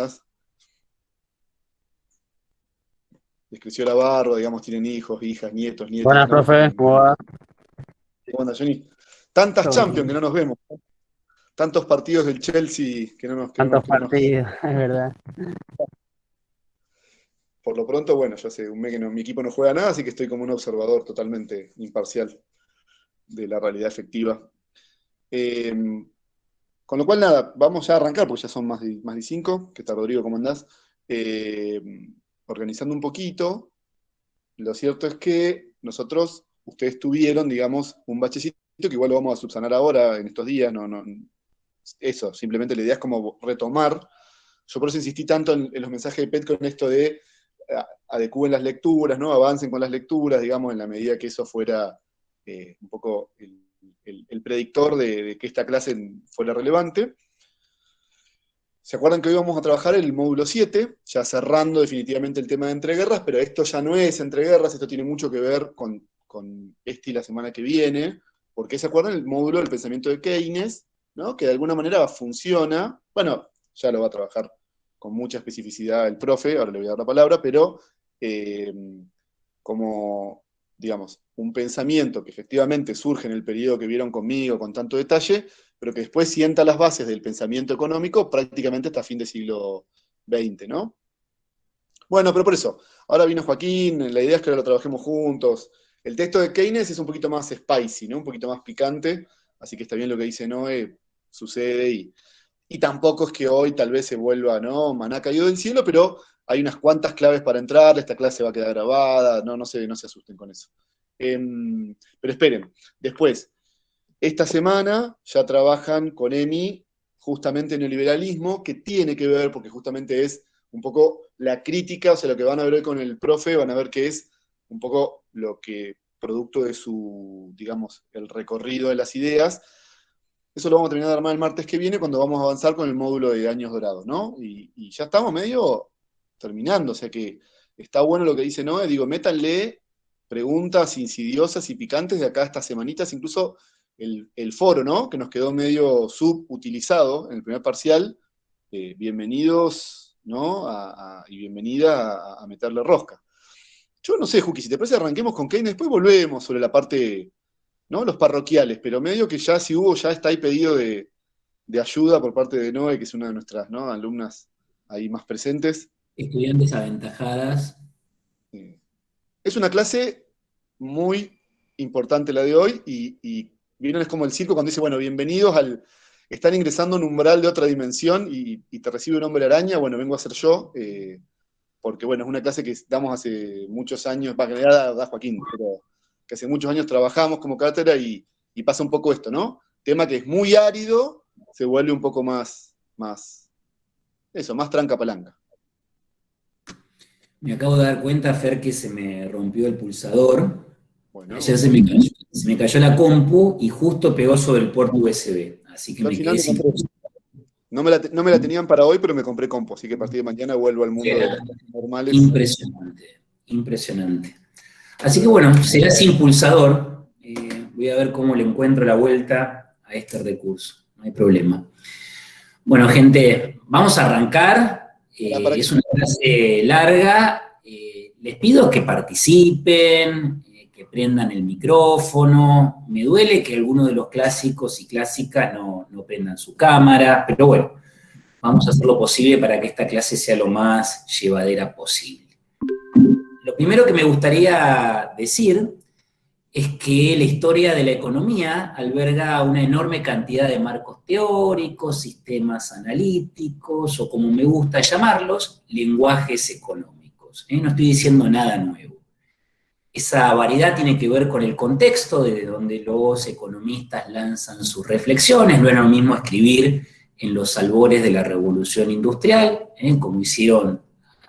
andás? Les creció la barba, digamos, tienen hijos, hijas, nietos, nietas, Buenas, ¿no? profe, ¿cómo va? ¿Cómo anda, Johnny? Tantas Todo Champions que bien. no nos vemos, tantos partidos del Chelsea Tantos partidos, es verdad. por lo pronto, bueno, yo hace un mes que mi equipo no juega nada, así que estoy como un observador totalmente imparcial de la realidad efectiva. Eh, con lo cual, nada, vamos ya a arrancar, porque ya son más de 5. ¿Qué tal, Rodrigo? ¿Cómo andás? Eh, Organizando un poquito, lo cierto es que ustedes tuvieron, digamos, un bachecito que igual lo vamos a subsanar ahora, en estos días, eso, simplemente la idea es como retomar. Yo por eso insistí tanto en los mensajes de Pet con esto de adecúen las lecturas, ¿no? Avancen con las lecturas, digamos, en la medida que eso fuera un poco el predictor de que esta clase fuera relevante. ¿Se acuerdan que hoy vamos a trabajar el módulo 7, ya cerrando definitivamente el tema de entreguerras, pero esto ya no es entreguerras, esto tiene mucho que ver con este y la semana que viene, porque se acuerdan el módulo del pensamiento de Keynes, ¿no? Que de alguna manera funciona, bueno, ya lo va a trabajar con mucha especificidad el profe, ahora le voy a dar la palabra, pero eh, como, digamos, un pensamiento que efectivamente surge en el periodo que vieron conmigo con tanto detalle, pero que después sienta las bases del pensamiento económico prácticamente hasta fin del siglo XX, ¿no? Bueno, pero por eso, ahora vino Joaquín, la idea es que ahora lo trabajemos juntos. El texto de Keynes es un poquito más spicy, ¿no? Un poquito más picante, así que está bien lo que dice Noé, sucede y tampoco es que hoy tal vez se vuelva, ¿no? Maná caído del cielo, pero hay unas cuantas claves para entrar, esta clase va a quedar grabada, no se asusten con eso. Pero esperen, después, esta semana ya trabajan con Emi justamente neoliberalismo, que tiene que ver, porque justamente es un poco la crítica, o sea, lo que van a ver hoy con el profe, van a ver que es un poco lo que, producto de su, digamos, el recorrido de las ideas, eso lo vamos a terminar de armar el martes que viene cuando vamos a avanzar con el módulo de años dorados, ¿no? Y ya estamos medio terminando, o sea que está bueno lo que dice Noé, digo, métanle preguntas insidiosas y picantes de acá a estas semanitas, incluso el foro, ¿no? Que nos quedó medio subutilizado en el primer parcial. Bienvenidos, ¿no? Y bienvenida a meterle rosca. Yo no sé, Juki, si te parece arranquemos con Keynes, después volvemos sobre la parte, ¿no? Los parroquiales, pero medio que ya si hubo, ya está ahí pedido de ayuda por parte de Noé, que es una de nuestras, ¿no? Alumnas ahí más presentes. Estudiantes aventajadas. Es una clase muy importante la de hoy y vieron, es como el circo cuando dice, bueno, bienvenidos están ingresando a un umbral de otra dimensión y te recibe un hombre araña, bueno, vengo a ser yo, porque bueno, es una clase que damos hace muchos años, para que da Joaquín, pero que hace muchos años trabajamos como cátedra y pasa un poco esto, ¿no? Tema que es muy árido, se vuelve un poco más tranca palanca. Me acabo de dar cuenta, Fer, que se me rompió el pulsador. Ayer Bueno, se me cayó la compu y justo pegó sobre el puerto USB. Así que yo al me final quedé me sin. compré. No me la tenían para hoy, pero me compré compo, así que a partir de mañana vuelvo al mundo de las clases normales. Impresionante, impresionante. Así que bueno, será sin pulsador. Voy a ver cómo le encuentro la vuelta a este recurso. No hay problema. Bueno, gente, vamos a arrancar. Para Es una clase larga. Les pido que participen, que prendan el micrófono. Me duele que algunos de los clásicos y clásicas no prendan su cámara, pero bueno, vamos a hacer lo posible para que esta clase sea lo más llevadera posible. Lo primero que me gustaría decir es que la historia de la economía alberga una enorme cantidad de marcos teóricos, sistemas analíticos, o como me gusta llamarlos, lenguajes económicos. No estoy diciendo nada nuevo. Esa variedad tiene que ver con el contexto de donde los economistas lanzan sus reflexiones. No era lo mismo escribir en los albores de la Revolución Industrial, como hicieron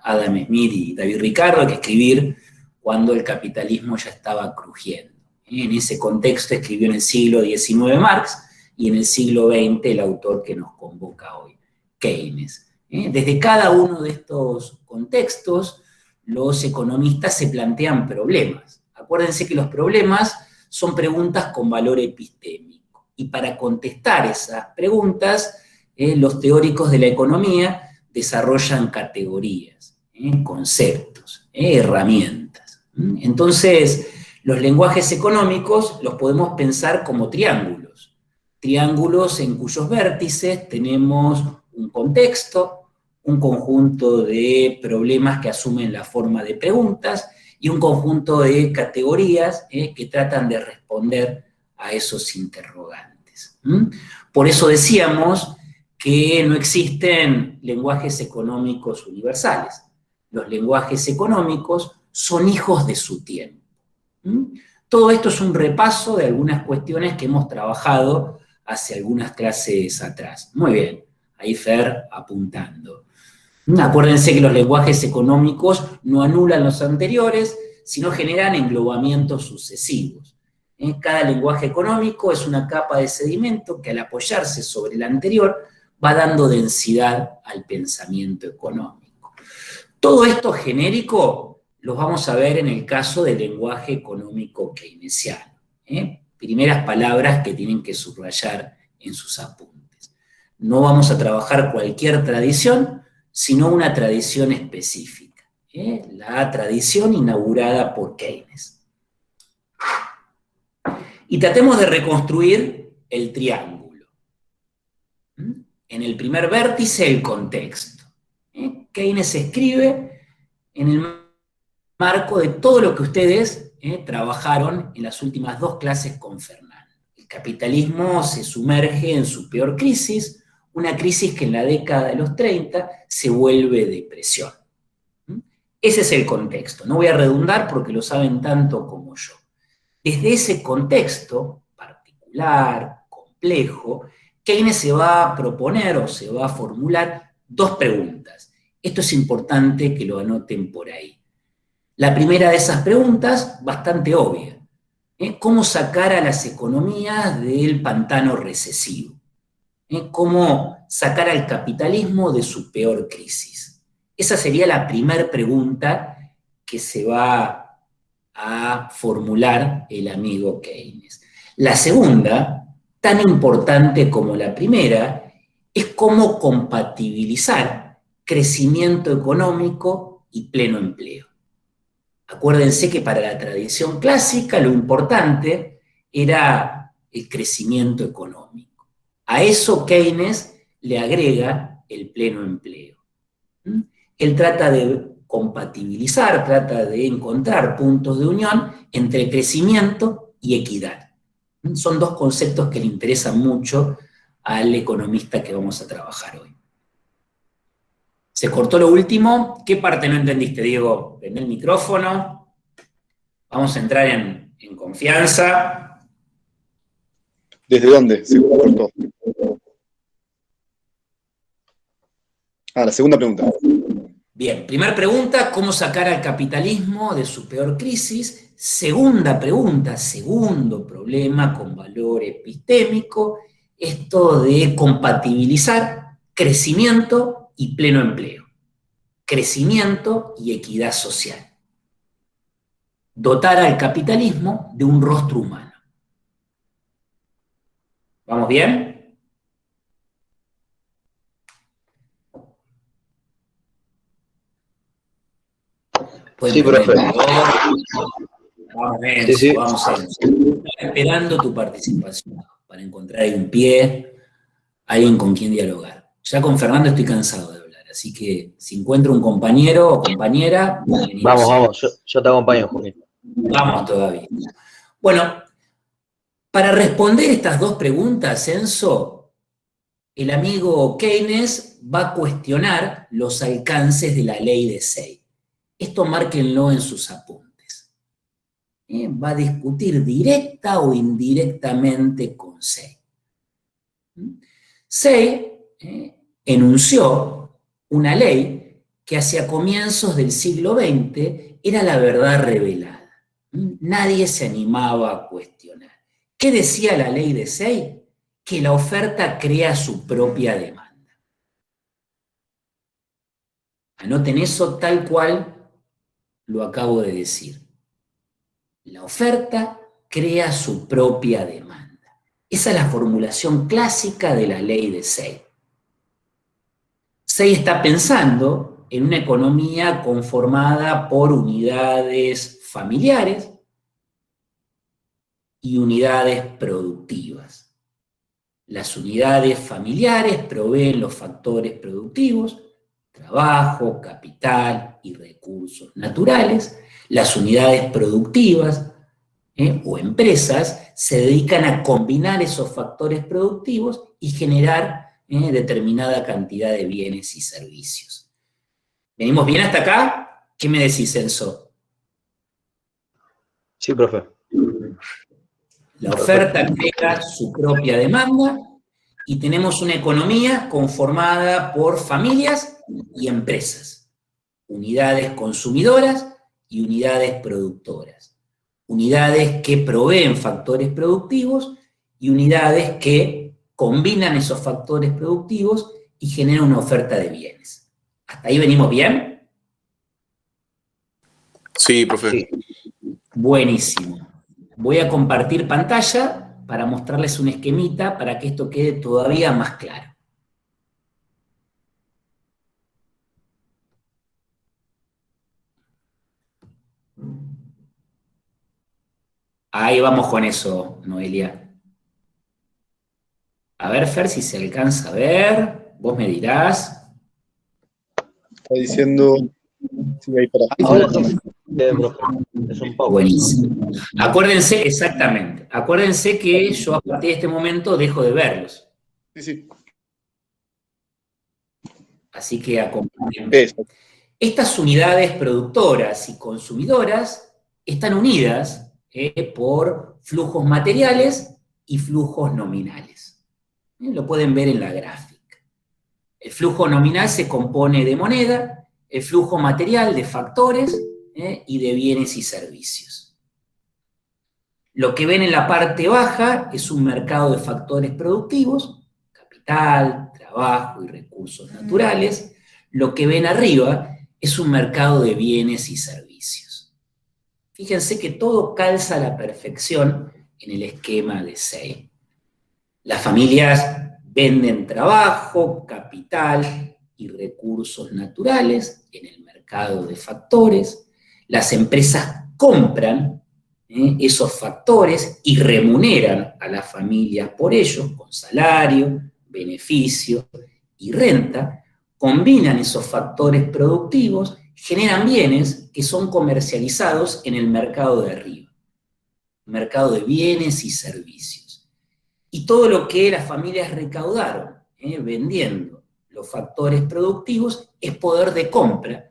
Adam Smith y David Ricardo, que escribir cuando el capitalismo ya estaba crujiendo. En ese contexto escribió en el siglo XIX Marx y en el siglo XX el autor que nos convoca hoy, Keynes. Desde cada uno de estos contextos, los economistas se plantean problemas. Acuérdense que los problemas son preguntas con valor epistémico. Y para contestar esas preguntas, los teóricos de la economía desarrollan categorías, conceptos, herramientas. Entonces, los lenguajes económicos los podemos pensar como triángulos. Triángulos en cuyos vértices tenemos un contexto, un conjunto de problemas que asumen la forma de preguntas y un conjunto de categorías que tratan de responder a esos interrogantes. Por eso decíamos que no existen lenguajes económicos universales. Los lenguajes económicos son hijos de su tiempo. Todo esto es un repaso de algunas cuestiones que hemos trabajado hace algunas clases atrás. Muy bien, ahí Fer apuntando. Acuérdense que los lenguajes económicos no anulan los anteriores, sino generan englobamientos sucesivos. Cada lenguaje económico es una capa de sedimento que al apoyarse sobre el anterior va dando densidad al pensamiento económico. Todo esto genérico los vamos a ver en el caso del lenguaje económico keynesiano. Primeras palabras que tienen que subrayar en sus apuntes. No vamos a trabajar cualquier tradición, sino una tradición específica. La tradición inaugurada por Keynes. Y tratemos de reconstruir el triángulo. En el primer vértice, el contexto. Keynes escribe en el marco de todo lo que ustedes trabajaron en las últimas 2 clases con Fernando. El capitalismo se sumerge en su peor crisis, una crisis que en la década de los 30 se vuelve depresión. Ese es el contexto. No voy a redundar porque lo saben tanto como yo. Desde ese contexto particular, complejo, Keynes se va a proponer o se va a formular 2 preguntas. Esto es importante que lo anoten por ahí. La primera de esas preguntas, bastante obvia. ¿Cómo sacar a las economías del pantano recesivo? ¿Cómo sacar al capitalismo de su peor crisis? Esa sería la primera pregunta que se va a formular el amigo Keynes. La segunda, tan importante como la primera, es cómo compatibilizar crecimiento económico y pleno empleo. Acuérdense que para la tradición clásica lo importante era el crecimiento económico. A eso Keynes le agrega el pleno empleo. Él trata de compatibilizar, trata de encontrar puntos de unión entre crecimiento y equidad. Son 2 conceptos que le interesan mucho al economista que vamos a trabajar hoy. Se cortó lo último. ¿Qué parte no entendiste, Diego? Prende el micrófono. Vamos a entrar en confianza. ¿Desde dónde se cortó? La segunda pregunta. Bien, primera pregunta, ¿cómo sacar al capitalismo de su peor crisis? Segunda pregunta, segundo problema con valor epistémico, esto de compatibilizar crecimiento y pleno empleo, crecimiento y equidad social. Dotar al capitalismo de un rostro humano. ¿Vamos bien? Sí, profe. Vamos bien, sí. Vamos a ver. Estoy esperando tu participación para encontrar ahí un pie, alguien con quien dialogar. Ya con Fernando estoy cansado de hablar, así que si encuentro un compañero o compañera... Vamos, yo te acompaño, Joaquín. Vamos todavía. Bueno, para responder estas 2 preguntas, Enzo, el amigo Keynes va a cuestionar los alcances de la ley de Say. Esto márquenlo en sus apuntes. Va a discutir directa o indirectamente con Say. Say enunció una ley que hacia comienzos del siglo XX era la verdad revelada. Nadie se animaba a cuestionar. ¿Qué decía la ley de Say? Que la oferta crea su propia demanda. Anoten eso tal cual lo acabo de decir. La oferta crea su propia demanda. Esa es la formulación clásica de la ley de Say. SEI está pensando en una economía conformada por unidades familiares y unidades productivas. Las unidades familiares proveen los factores productivos, trabajo, capital y recursos naturales. Las unidades productivas o empresas se dedican a combinar esos factores productivos y generar determinada cantidad de bienes y servicios. ¿Venimos bien hasta acá? ¿Qué me decís, Enzo? Sí, profe. La oferta crea su propia demanda y tenemos una economía conformada por familias y empresas, unidades consumidoras y unidades productoras, unidades que proveen factores productivos y unidades que combinan esos factores productivos y generan una oferta de bienes. ¿Hasta ahí venimos bien? Sí, profe. Sí. Buenísimo. Voy a compartir pantalla para mostrarles un esquemita para que esto quede todavía más claro. Ahí vamos con eso, Noelia. A ver, Fer, si se alcanza a ver. Vos me dirás. Está diciendo, sí, ahí para. Ahora sí, profe. Es un poco. Buenísimo. Acuérdense, exactamente. Acuérdense que yo a partir de este momento dejo de verlos. Sí, sí. Así que acompañen. Eso. Estas unidades productoras y consumidoras están unidas por flujos materiales y flujos nominales. Lo pueden ver en la gráfica. El flujo nominal se compone de moneda, el flujo material de factores y de bienes y servicios. Lo que ven en la parte baja es un mercado de factores productivos, capital, trabajo y recursos naturales. Lo que ven arriba es un mercado de bienes y servicios. Fíjense que todo calza a la perfección en el esquema de SEI. Las familias venden trabajo, capital y recursos naturales en el mercado de factores. Las empresas compran esos factores y remuneran a las familias por ellos con salario, beneficio y renta. Combinan esos factores productivos, generan bienes que son comercializados en el mercado de arriba, mercado de bienes y servicios. Y todo lo que las familias recaudaron vendiendo los factores productivos es poder de compra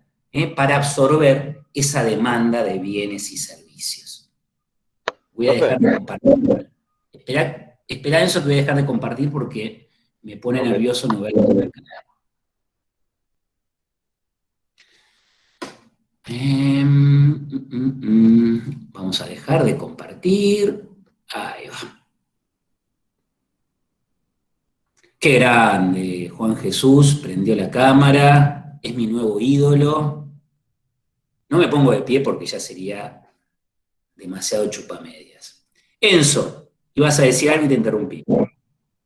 para absorber esa demanda de bienes y servicios. Voy a dejar de compartir. Esperá eso que voy a dejar de compartir porque me pone nervioso no verlo en el canal. Vamos a dejar de compartir. Ahí va. Qué grande, Juan Jesús, prendió la cámara, es mi nuevo ídolo. No me pongo de pie porque ya sería demasiado chupamedias. Enzo, ibas a decir algo y te interrumpí.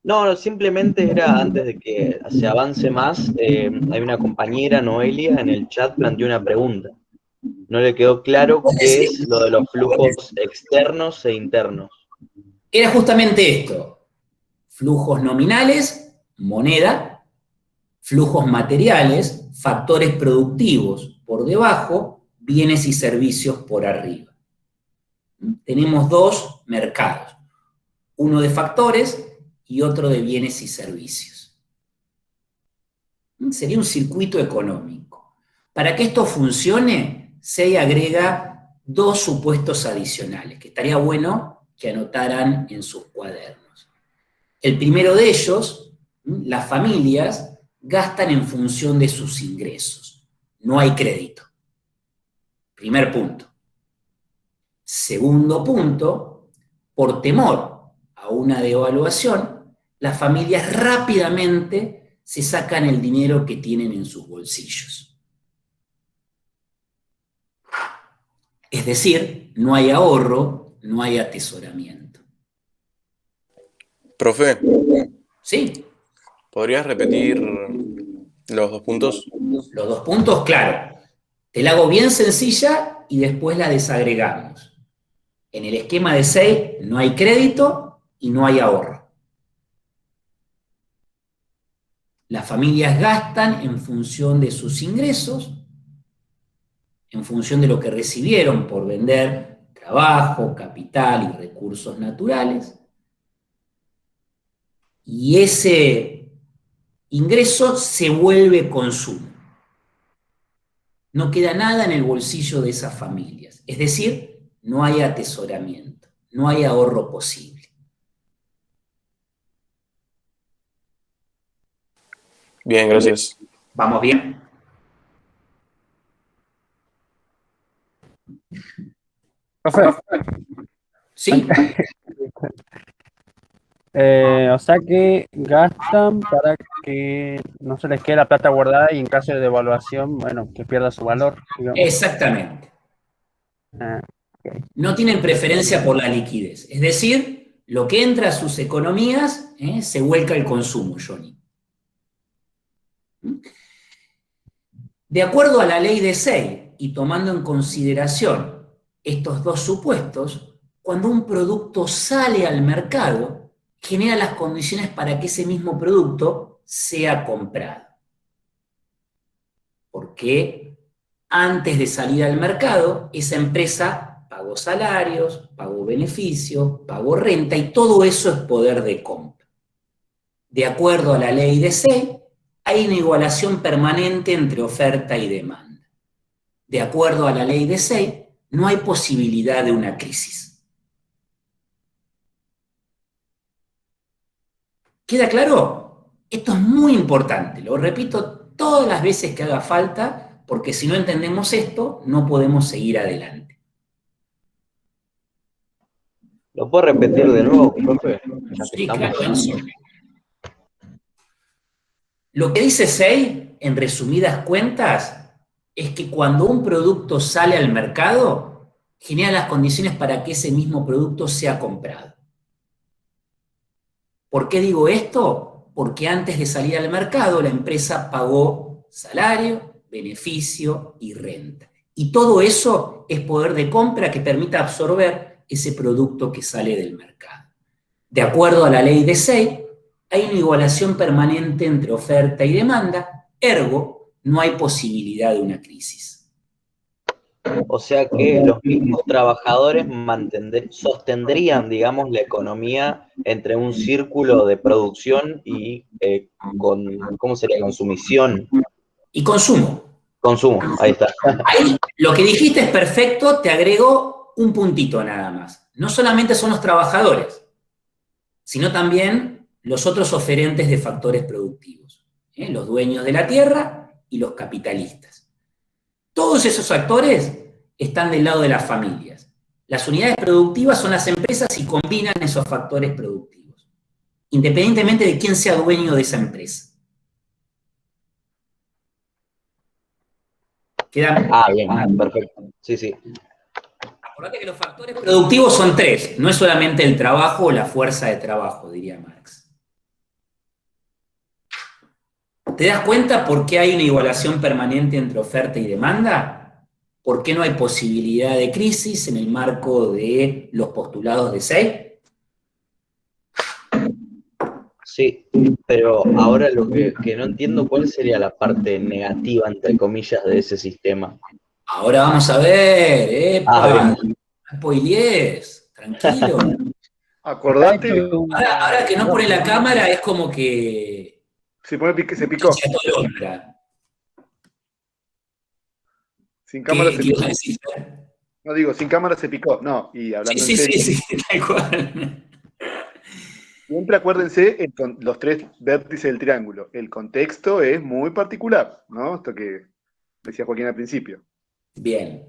No, simplemente era antes de que se avance más, hay una compañera, Noelia, en el chat planteó una pregunta. No le quedó claro qué es lo de los flujos externos e internos. Era justamente esto. Flujos nominales, moneda, flujos materiales, factores productivos por debajo, bienes y servicios por arriba. Tenemos dos mercados, uno de factores y otro de bienes y servicios. Sería un circuito económico. Para que esto funcione, se agrega dos supuestos adicionales, que estaría bueno que anotaran en sus cuadernos. El primero de ellos, las familias gastan en función de sus ingresos. No hay crédito. Primer punto. Segundo punto, por temor a una devaluación, las familias rápidamente se sacan el dinero que tienen en sus bolsillos. Es decir, no hay ahorro, no hay atesoramiento. Profe, ¿Sí? ¿podrías repetir Los 2 puntos. Los 2 puntos, claro. Te la hago bien sencilla y después la desagregamos. En el esquema de 6 no hay crédito y no hay ahorro. Las familias gastan en función de sus ingresos, en función de lo que recibieron por vender trabajo, capital y recursos naturales. Y ese ingreso se vuelve consumo. No queda nada en el bolsillo de esas familias. Es decir, no hay atesoramiento, no hay ahorro posible. Bien, gracias. ¿Vamos bien? Profe, Sí, o sea que gastan para que no se les quede la plata guardada y en caso de devaluación, bueno, que pierda su valor, digamos. exactamente. Ah, No tienen preferencia por la liquidez. Es decir, lo que entra a sus economías se vuelca al consumo, Johnny. De acuerdo a la ley de Say y tomando en consideración estos 2 supuestos, cuando un producto sale al mercado, genera las condiciones para que ese mismo producto sea comprado. Porque antes de salir al mercado, esa empresa pagó salarios, pagó beneficios, pagó renta y todo eso es poder de compra. De acuerdo a la ley de Say, hay una igualación permanente entre oferta y demanda. De acuerdo a la ley de Say, no hay posibilidad de una crisis. ¿Queda claro? Esto es muy importante, lo repito todas las veces que haga falta, porque si no entendemos esto, no podemos seguir adelante. ¿Lo puedo repetir de nuevo, profe? Ya que Sí, estamos. claro, Enzo. Lo que dice Say, en resumidas cuentas, es que cuando un producto sale al mercado, genera las condiciones para que ese mismo producto sea comprado. ¿Por qué digo esto? Porque antes de salir al mercado, la empresa pagó salario, beneficio y renta. Y todo eso es poder de compra que permita absorber ese producto que sale del mercado. De acuerdo a la ley de Say, hay una igualación permanente entre oferta y demanda, ergo, no hay posibilidad de una crisis. O sea que los mismos trabajadores sostendrían, digamos, la economía entre un círculo de producción y ¿cómo sería? Consumición. Y consumo. Consumo, ahí está. Ahí lo que dijiste es perfecto, te agrego un puntito nada más. No solamente son los trabajadores, sino también los otros oferentes de factores productivos, los dueños de la tierra y los capitalistas. Todos esos actores están del lado de las familias. Las unidades productivas son las empresas y combinan esos factores productivos, independientemente de quién sea dueño de esa empresa. ¿Queda? Bien, perfecto. Sí, sí. Acordate que los factores productivos son 3, no es solamente el trabajo o la fuerza de trabajo, diría Marx. ¿Te das cuenta por qué hay una igualación permanente entre oferta y demanda? ¿Por qué no hay posibilidad de crisis en el marco de los postulados de Say? Sí, pero ahora lo que no entiendo, ¿cuál sería la parte negativa, entre comillas, de ese sistema? Ahora vamos a ver, Bien. spoilees, tranquilo. Acordate, Ahora que no pone la cámara es como que se picó. se atolondra. Sin cámara ¿Qué se ibas picó. a decir? No digo, sin cámara se picó. No, y hablando en serio. Sí, tal cual. Siempre acuérdense los 3 vértices del triángulo. El contexto es muy particular, ¿no? Esto que decía Joaquín al principio. Bien.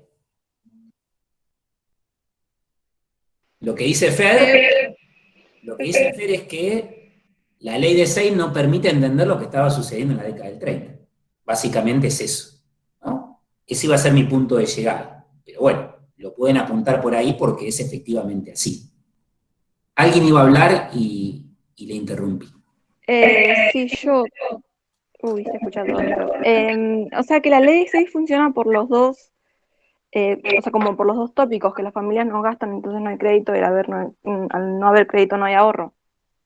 Lo que dice Fer es que la ley de Say no permite entender lo que estaba sucediendo en la década del 30. Básicamente es eso, ¿no? Ese iba a ser mi punto de llegada. Pero bueno, lo pueden apuntar por ahí porque es efectivamente así. Alguien iba a hablar y le interrumpí. Sí, yo. Uy, se escucha todo esto. O sea que la ley de 6 funciona por los dos, o sea, como por los dos tópicos, que las familias no gastan, entonces no hay crédito, y al no haber crédito no hay ahorro.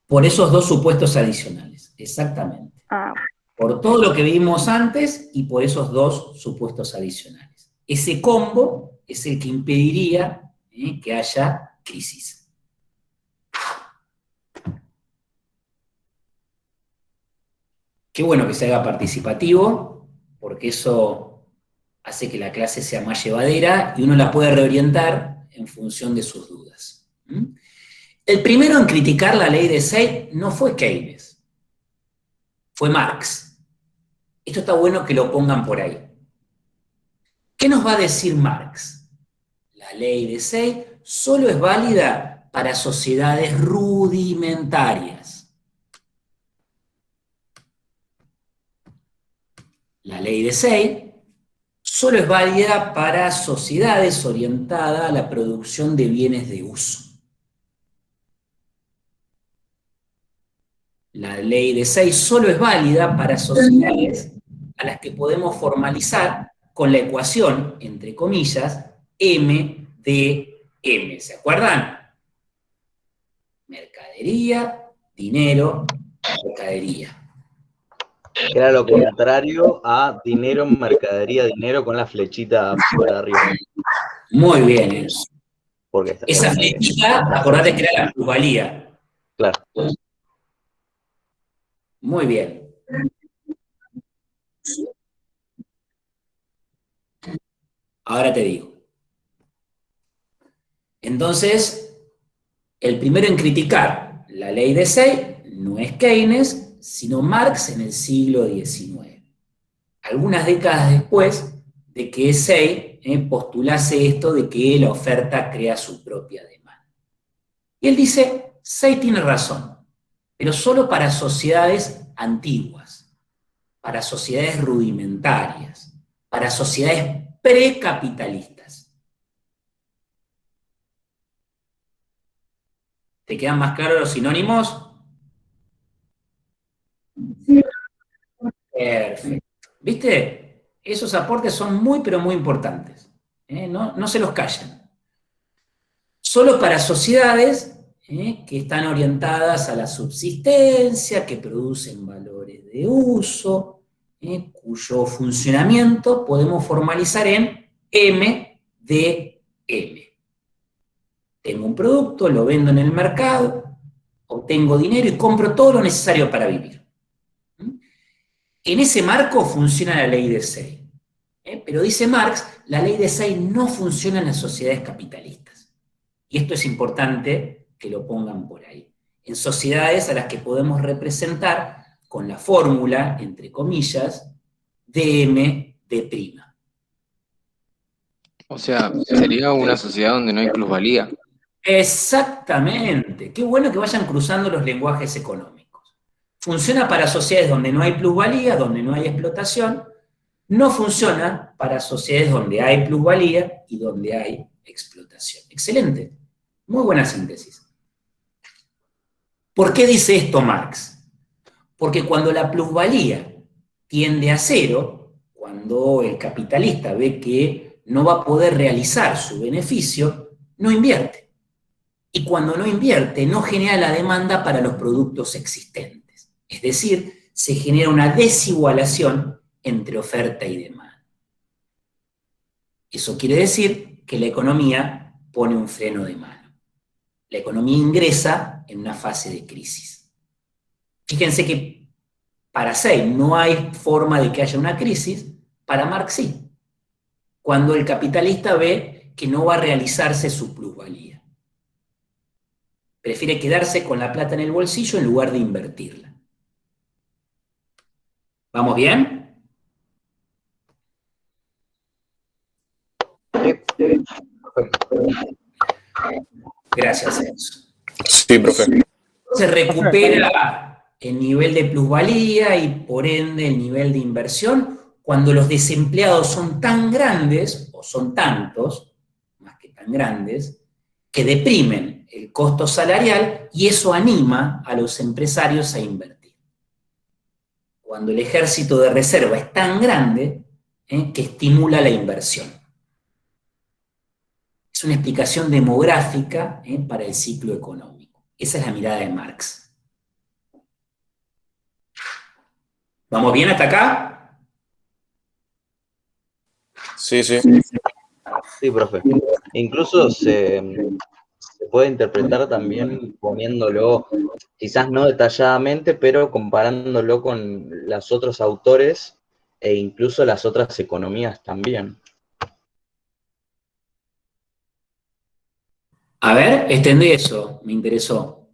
Por esos dos supuestos adicionales, exactamente. Ah, Por todo lo que vimos antes y por esos dos supuestos adicionales. Ese combo es el que impediría que haya crisis. Qué bueno que se haga participativo, porque eso hace que la clase sea más llevadera y uno la puede reorientar en función de sus dudas. El primero en criticar la ley de Say no fue Keynes, fue Marx. Esto está bueno que lo pongan por ahí. ¿Qué nos va a decir Marx? La ley de Say solo es válida para sociedades rudimentarias. La ley de Say solo es válida para sociedades orientadas a la producción de bienes de uso. La ley de Say solo es válida para sociedades a las que podemos formalizar con la ecuación, entre comillas, M de M. ¿Se acuerdan? Mercadería, dinero, mercadería. Era lo contrario a dinero, mercadería, dinero con la flechita por arriba. Muy bien eso. Porque Esa flechita, acordate que era la plusvalía. Claro. Muy bien. Ahora te digo. Entonces, el primero en criticar la ley de Say no es Keynes, sino Marx en el siglo XIX. Algunas décadas después de que Say postulase esto de que la oferta crea su propia demanda. Y él dice, Say tiene razón, pero solo para sociedades antiguas, para sociedades rudimentarias, para sociedades precapitalistas. ¿Te quedan más claros los sinónimos? Perfecto. ¿Viste? Esos aportes son muy, pero muy importantes. No se los callen. Solo para sociedades que están orientadas a la subsistencia, que producen valores de uso, cuyo funcionamiento podemos formalizar en M de M. Tengo un producto, lo vendo en el mercado, obtengo dinero y compro todo lo necesario para vivir. En ese marco funciona la ley de Say. Pero dice Marx, la ley de Say no funciona en las sociedades capitalistas. Y esto es importante que lo pongan por ahí. En sociedades a las que podemos representar con la fórmula, entre comillas, dm d'. O sea, sería una sociedad donde no hay plusvalía. Exactamente. Qué bueno que vayan cruzando los lenguajes económicos. Funciona para sociedades donde no hay plusvalía, donde no hay explotación. No funciona para sociedades donde hay plusvalía y donde hay explotación. Excelente. Muy buena síntesis. ¿Por qué dice esto Marx? Porque cuando la plusvalía tiende a cero, cuando el capitalista ve que no va a poder realizar su beneficio, no invierte. Y cuando no invierte, no genera la demanda para los productos existentes. Es decir, se genera una desigualación entre oferta y demanda. Eso quiere decir que la economía pone un freno de mano. La economía ingresa en una fase de crisis. Fíjense que para Say no hay forma de que haya una crisis, para Marx sí. Cuando el capitalista ve que no va a realizarse su plusvalía. Prefiere quedarse con la plata en el bolsillo en lugar de invertirla. ¿Vamos bien? Gracias, Enzo. Sí, profe. Se recupera el nivel de plusvalía y por ende el nivel de inversión cuando los desempleados son tan grandes, o son tantos, más que tan grandes, que deprimen el costo salarial y eso anima a los empresarios a invertir. cuando el ejército de reserva es tan grande que estimula la inversión. Es una explicación demográfica para el ciclo económico. Esa es la mirada de Marx. ¿Vamos bien hasta acá? Sí, sí. Sí, profe. Incluso se puede interpretar también poniéndolo, quizás no detalladamente, pero comparándolo con los otros autores e incluso las otras economías también. A ver, extendé eso, me interesó.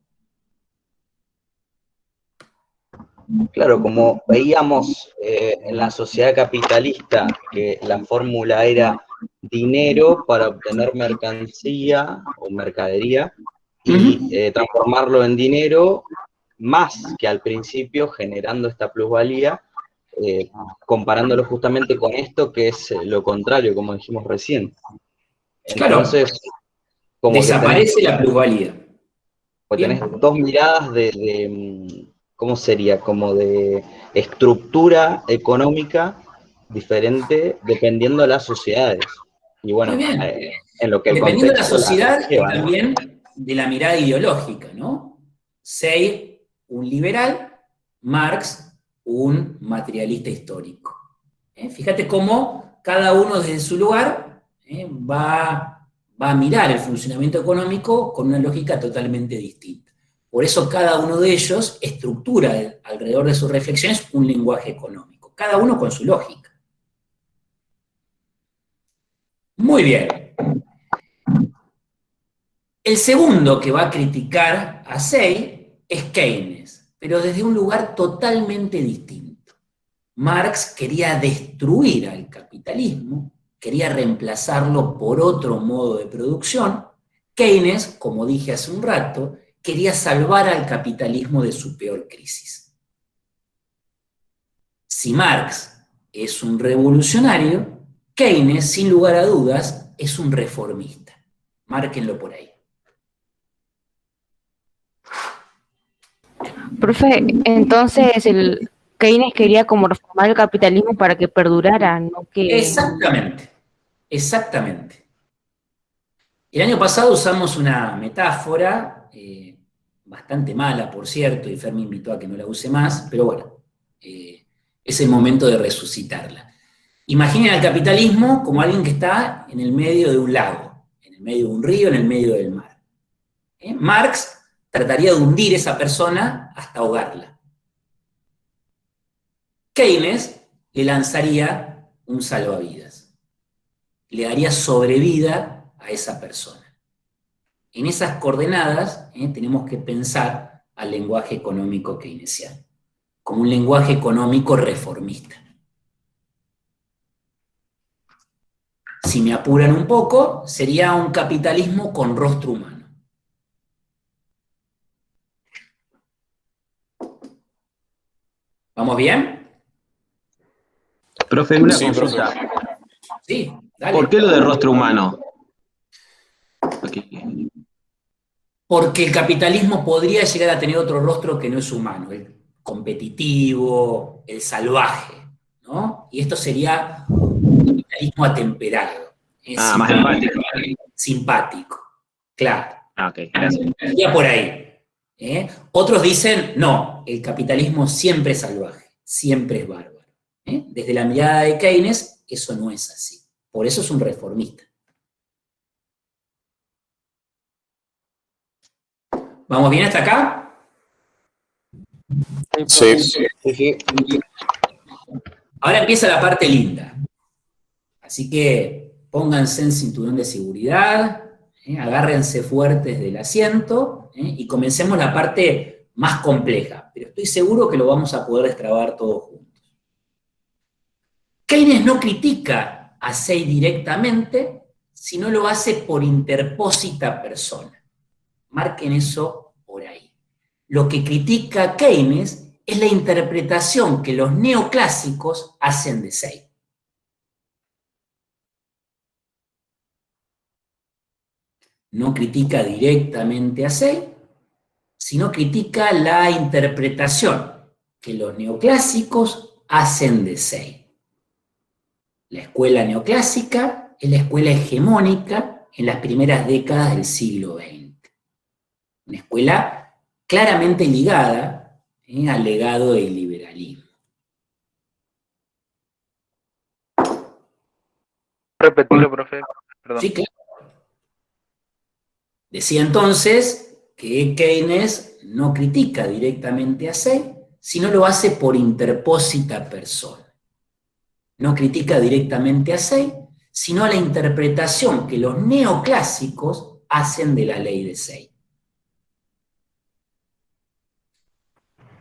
Claro, como veíamos en la sociedad capitalista que la fórmula era dinero para obtener mercancía o mercadería y transformarlo en dinero más que al principio, generando esta plusvalía, comparándolo justamente con esto que es lo contrario, como dijimos recién. Claro, Entonces, como desaparece la plusvalía. que tenés dos miradas de ¿cómo sería? Como de estructura económica diferente dependiendo de las sociedades. Y bueno, Muy bien. en lo que el Dependiendo de la contexto sociedad y lleva, ¿no? también de la mirada ideológica, ¿no? Say, un liberal, Marx, un materialista histórico. Fíjate cómo cada uno desde su lugar va a mirar el funcionamiento económico con una lógica totalmente distinta. Por eso cada uno de ellos estructura alrededor de sus reflexiones un lenguaje económico, cada uno con su lógica. Muy bien. El segundo que va a criticar a Say es Keynes, pero desde un lugar totalmente distinto. Marx quería destruir al capitalismo, quería reemplazarlo por otro modo de producción. Keynes, como dije hace un rato, quería salvar al capitalismo de su peor crisis. Si Marx es un revolucionario, Keynes, sin lugar a dudas, es un reformista. Márquenlo por ahí. Profe, entonces el Keynes quería como reformar el capitalismo para que perdurara, no que... Exactamente, exactamente. El año pasado usamos una metáfora, bastante mala, por cierto, y Fer me invitó a que no la use más, pero bueno, es el momento de resucitarla. Imaginen al capitalismo como alguien que está en el medio de un lago, en el medio de un río, en el medio del mar. Marx trataría de hundir a esa persona hasta ahogarla. Keynes le lanzaría un salvavidas, le daría sobrevida a esa persona. En esas coordenadas tenemos que pensar al lenguaje económico keynesiano, como un lenguaje económico reformista. Si me apuran un poco, sería un capitalismo con rostro humano. ¿Vamos bien? Profe, una Sí, consulta. profe. Sí, dale. ¿Por qué lo de rostro humano? Porque el capitalismo podría llegar a tener otro rostro que no es humano, el competitivo, el salvaje, ¿no? Y esto sería un capitalismo atemperado. Más empático. Simpático, claro. Ok, gracias. Ya por ahí. Otros dicen, no, el capitalismo siempre es salvaje, siempre es bárbaro. Desde la mirada de Keynes, eso no es así. Por eso es un reformista. ¿Vamos bien hasta acá? Sí. Ahora empieza la parte linda. Así que pónganse en cinturón de seguridad, agárrense fuertes del asiento y comencemos la parte más compleja. Pero estoy seguro que lo vamos a poder destrabar todos juntos. Keynes no critica a Say directamente, sino lo hace por interpósita persona. Marquen eso por ahí. Lo que critica Keynes es la interpretación que los neoclásicos hacen de Say. No critica directamente a Say, sino critica la interpretación que los neoclásicos hacen de SEI. La escuela neoclásica es la escuela hegemónica en las primeras décadas del siglo XX. Una escuela claramente ligada al legado del liberalismo. Repetirlo, profe. Perdón. Sí, claro. Decía entonces que Keynes no critica directamente a SEI, sino lo hace por interpósita persona. No critica directamente a SEI, sino a la interpretación que los neoclásicos hacen de la ley de SEI.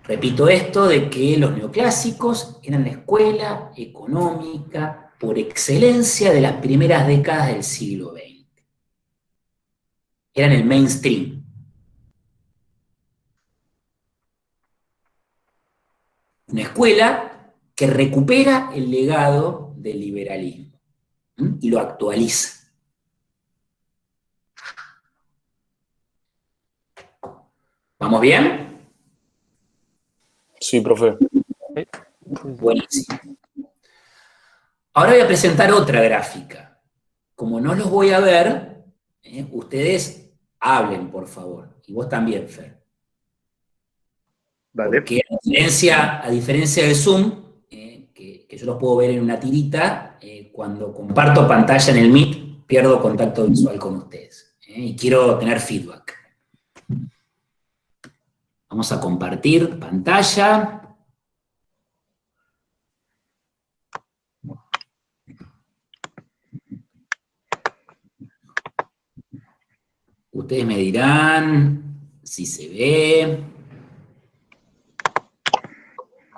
Repito esto de que los neoclásicos eran la escuela económica por excelencia de las primeras décadas del siglo XX. Eran el mainstream. Una escuela que recupera el legado del liberalismo y lo actualiza. ¿Vamos bien? Sí, profe. Buenísimo. Ahora voy a presentar otra gráfica. Como no los voy a ver, ustedes hablen, por favor. Y vos también, Fer. Dale. Porque a diferencia del Zoom, que yo los puedo ver en una tirita, cuando comparto pantalla en el Meet, pierdo contacto visual con ustedes. Y quiero tener feedback. Vamos a compartir pantalla. Ustedes me dirán si se ve.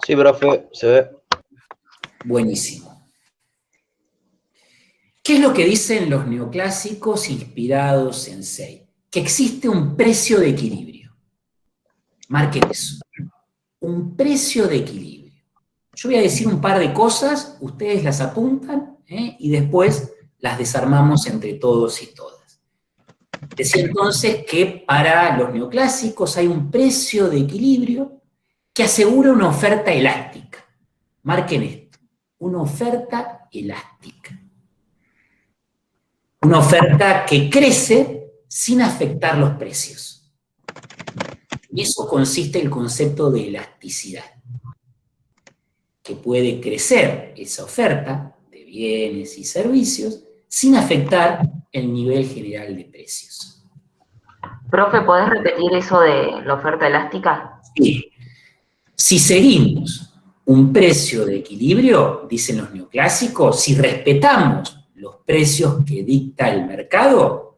Sí, profe, se ve. Buenísimo. ¿Qué es lo que dicen los neoclásicos inspirados en SEI? Que existe un precio de equilibrio. Marquen eso. Un precio de equilibrio. Yo voy a decir un par de cosas, ustedes las apuntan, y después las desarmamos entre todos y todas. Decía entonces que para los neoclásicos hay un precio de equilibrio que asegura una oferta elástica. Marquen esto, una oferta elástica. Una oferta que crece sin afectar los precios. Y eso consiste en el concepto de elasticidad. Que puede crecer esa oferta de bienes y servicios sin afectar el nivel general de precios. Profe, ¿podés repetir eso de la oferta elástica? Sí. Si seguimos un precio de equilibrio, dicen los neoclásicos, si respetamos los precios que dicta el mercado,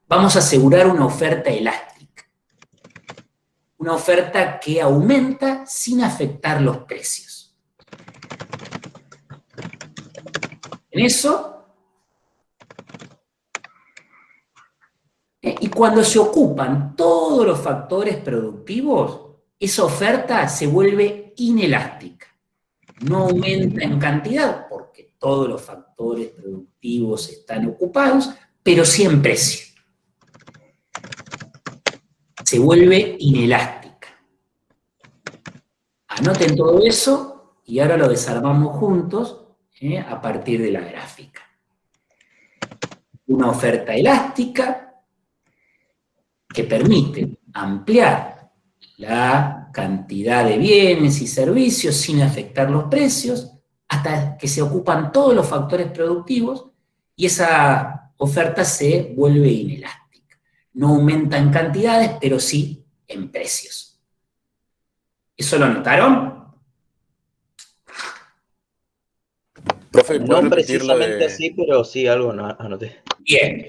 vamos a asegurar una oferta elástica. Una oferta que aumenta sin afectar los precios. En eso, y cuando se ocupan todos los factores productivos, esa oferta se vuelve inelástica. No aumenta en cantidad, porque todos los factores productivos están ocupados, pero sí en precio. Se vuelve inelástica. Anoten todo eso y ahora lo desarmamos juntos a partir de la gráfica. Una oferta elástica que permite ampliar la cantidad de bienes y servicios sin afectar los precios hasta que se ocupan todos los factores productivos y esa oferta se vuelve inelástica. No aumenta en cantidades, pero sí en precios. ¿Eso lo notaron? Profe, ¿puedo No repetir lo precisamente de...? así, pero sí algo anoté. Bien.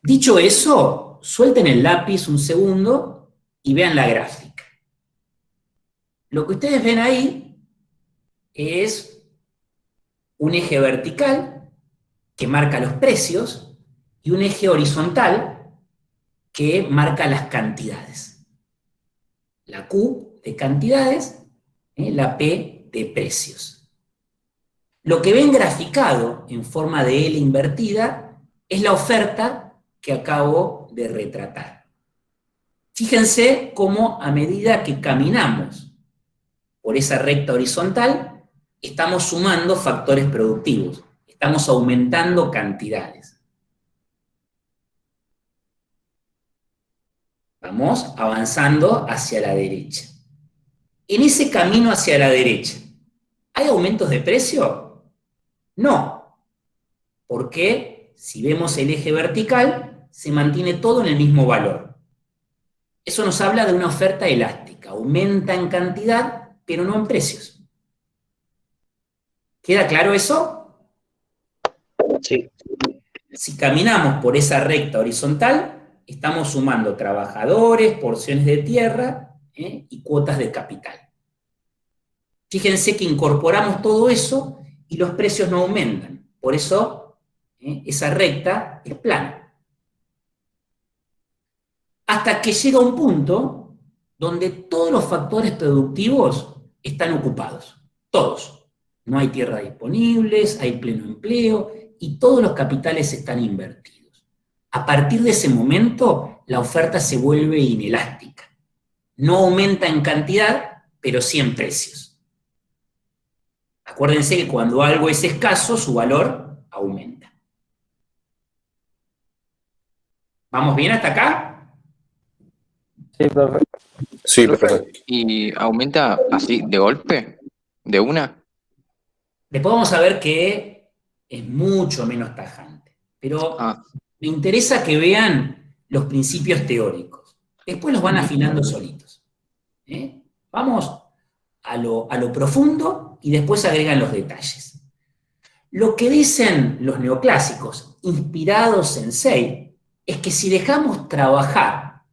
Dicho eso, suelten el lápiz un segundo y vean la gráfica. Lo que ustedes ven ahí es un eje vertical que marca los precios y un eje horizontal que marca las cantidades. La Q de cantidades, la P de precios. Lo que ven graficado en forma de L invertida es la oferta que acabo de retratar. Fíjense cómo a medida que caminamos por esa recta horizontal, estamos sumando factores productivos, estamos aumentando cantidades. Vamos avanzando hacia la derecha. En ese camino hacia la derecha, ¿hay aumentos de precio? No, porque si vemos el eje vertical, se mantiene todo en el mismo valor. Eso nos habla de una oferta elástica, aumenta en cantidad, pero no en precios. ¿Queda claro eso? Sí. Si caminamos por esa recta horizontal, estamos sumando trabajadores, porciones de tierra y cuotas de capital. Fíjense que incorporamos todo eso y los precios no aumentan. Por eso esa recta es plana. Hasta que llega un punto donde todos los factores productivos están ocupados. Todos. No hay tierra disponibles, hay pleno empleo y todos los capitales están invertidos. A partir de ese momento, la oferta se vuelve inelástica. No aumenta en cantidad, pero sí en precios. Acuérdense que cuando algo es escaso, su valor aumenta. ¿Vamos bien hasta acá? Sí, profe. Sí, profe. ¿Y aumenta así de golpe? ¿De una? Después vamos a ver que es mucho menos tajante. Pero me interesa que vean los principios teóricos. Después los van afinando solitos. Vamos a lo profundo y después agregan los detalles. Lo que dicen los neoclásicos, inspirados en Say, es que si dejamos trabajar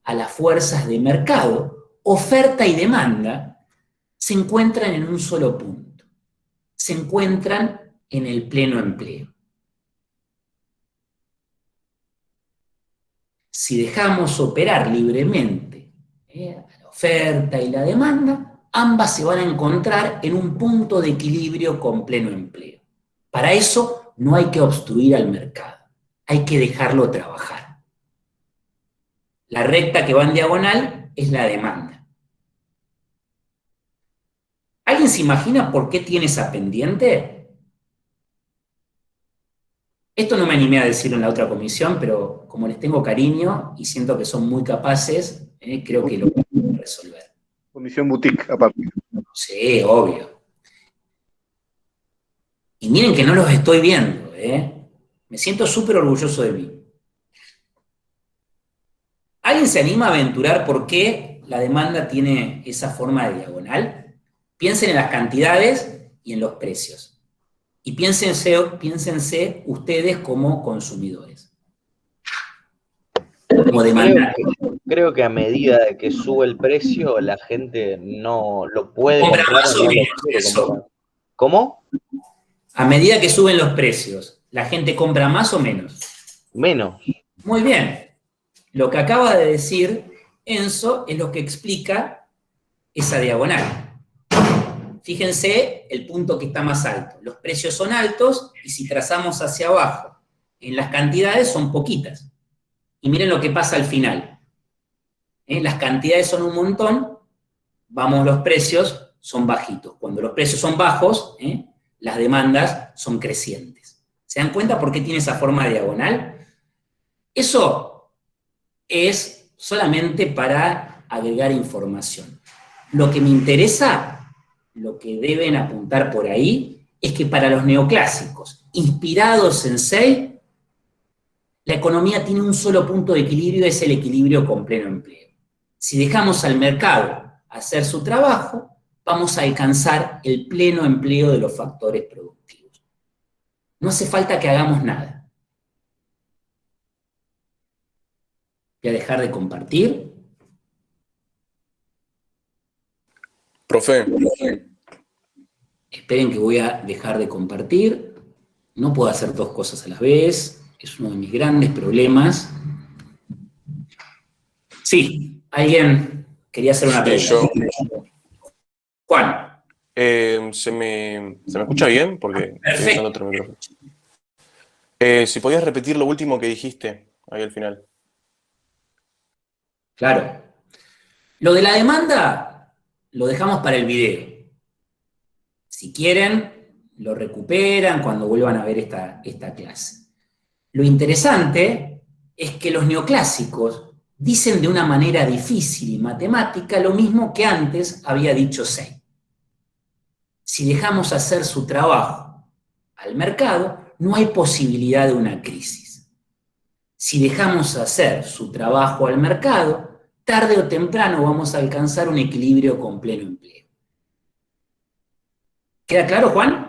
a las fuerzas de mercado, oferta y demanda se encuentran en un solo punto. Se encuentran en el pleno empleo. Si dejamos operar libremente a la oferta y la demanda, ambas se van a encontrar en un punto de equilibrio con pleno empleo. Para eso no hay que obstruir al mercado, hay que dejarlo trabajar. La recta que va en diagonal es la demanda. ¿Alguien se imagina por qué tiene esa pendiente? Esto no me animé a decirlo en la otra comisión, pero como les tengo cariño y siento que son muy capaces, creo que lo pueden resolver. Comisión boutique, aparte. Sí, obvio. Y miren que no los estoy viendo, Me siento súper orgulloso de mí. ¿Alguien se anima a aventurar por qué la demanda tiene esa forma de diagonal? Piensen en las cantidades y en los precios. Y piénsense ustedes como consumidores. Como demandantes. Creo que a medida de que sube el precio, la gente no lo puede Compra comprar más o o no lo menos, quiere eso. comprar. ¿Cómo? A medida que suben los precios, ¿la gente compra más o menos? Menos. Muy bien. Lo que acaba de decir Enzo es lo que explica esa diagonal. Fíjense el punto que está más alto. Los precios son altos y si trazamos hacia abajo, en las cantidades son poquitas. Y miren lo que pasa al final. Las cantidades son un montón, vamos, los precios son bajitos. Cuando los precios son bajos, las demandas son crecientes. ¿Se dan cuenta por qué tiene esa forma diagonal? Eso es solamente para agregar información. Lo que me interesa, lo que deben apuntar por ahí, es que para los neoclásicos, inspirados en Say, la economía tiene un solo punto de equilibrio, es el equilibrio con pleno empleo. Si dejamos al mercado hacer su trabajo, vamos a alcanzar el pleno empleo de los factores productivos. No hace falta que hagamos nada. Voy a dejar de compartir. Profe. Esperen que voy a dejar de compartir. No puedo hacer dos cosas a la vez. Es uno de mis grandes problemas. Sí, alguien quería hacer una pregunta. Yo. Juan. ¿Se me escucha bien? Porque estoy usando otro micrófono. Si podías repetir lo último que dijiste ahí al final. Claro. Lo de la demanda lo dejamos para el video. Si quieren, lo recuperan cuando vuelvan a ver esta clase. Lo interesante es que los neoclásicos dicen de una manera difícil y matemática lo mismo que antes había dicho Say. Si dejamos hacer su trabajo al mercado, no hay posibilidad de una crisis. Si dejamos hacer su trabajo al mercado, tarde o temprano vamos a alcanzar un equilibrio con pleno empleo. ¿Queda claro, Juan?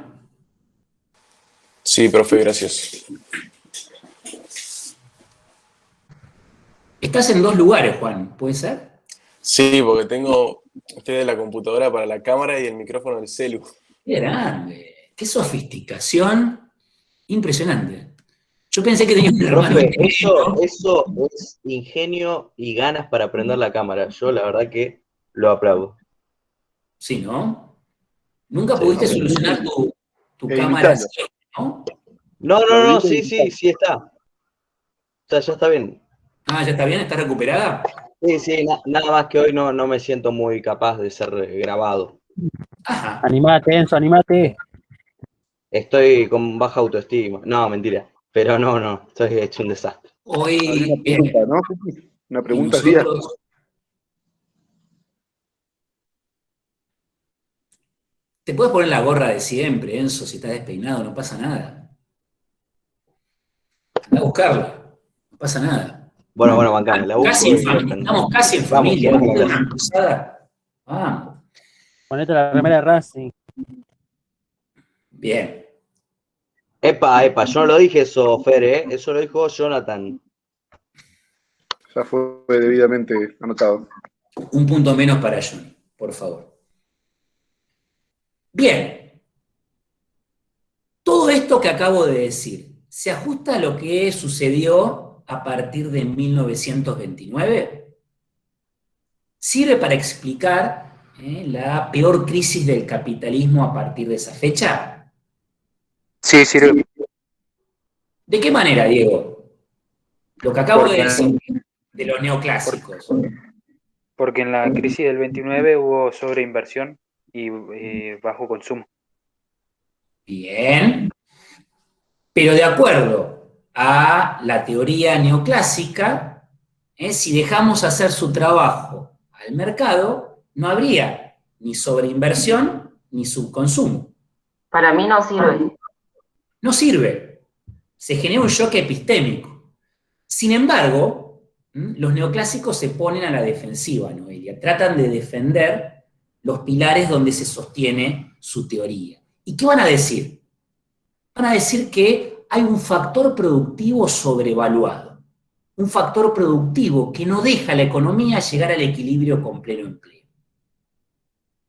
Sí, profe, gracias. Estás en dos lugares, Juan, ¿puede ser? Sí, porque estoy de la computadora para la cámara y el micrófono del celu. Qué grande, qué sofisticación impresionante. Yo pensé que tenía un hermano Profe, pequeño. eso es ingenio y ganas para prender la cámara. Yo la verdad que lo aplaudo. Sí, ¿no? Nunca Sí. pudiste solucionar tu cámara, Evitalo. ¿no? No, Claudito, sí, evitalo. sí está. O sea, ya está bien. Ah, ¿ya está bien? ¿Está recuperada? Sí, nada más que hoy no me siento muy capaz de ser grabado. Ajá. Animate, Enzo, animate. Estoy con baja autoestima. No, mentira. Pero no, estoy hecho un desastre. Había una Hoy, pregunta, ¿no? Una y pregunta hacía. nosotros, te puedes poner la gorra de siempre, Enzo, si estás despeinado, no pasa nada. Anda a buscarla, no pasa nada. Bueno, bancame, la Casi busco en y familia, después. estamos casi en Vamos familia, a la ¿viste? clase. Una cruzada. Vamos, Ponete la remera de Racing. bien. Epa, yo no lo dije eso, Fer, ¿eh? Eso lo dijo Jonathan. Ya fue debidamente anotado. Un punto menos para Johnny, por favor. Bien, todo esto que acabo de decir, ¿se ajusta a lo que sucedió a partir de 1929? ¿Sirve para explicar la peor crisis del capitalismo a partir de esa fecha? Sí, sirve. ¿De qué manera, Diego? Lo que acabo de Porque decir de los por- neoclásicos. porque en la crisis del 29 hubo sobreinversión y bajo consumo. Bien, pero de acuerdo a la teoría neoclásica, si dejamos hacer su trabajo al mercado, no habría ni sobreinversión ni subconsumo. Para mí no sirve. No sirve. Se genera un shock epistémico. Sin embargo, los neoclásicos se ponen a la defensiva, Noelia. Tratan de defender los pilares donde se sostiene su teoría. ¿Y qué van a decir? Van a decir que hay un factor productivo sobrevaluado. Un factor productivo que no deja a la economía llegar al equilibrio con pleno empleo.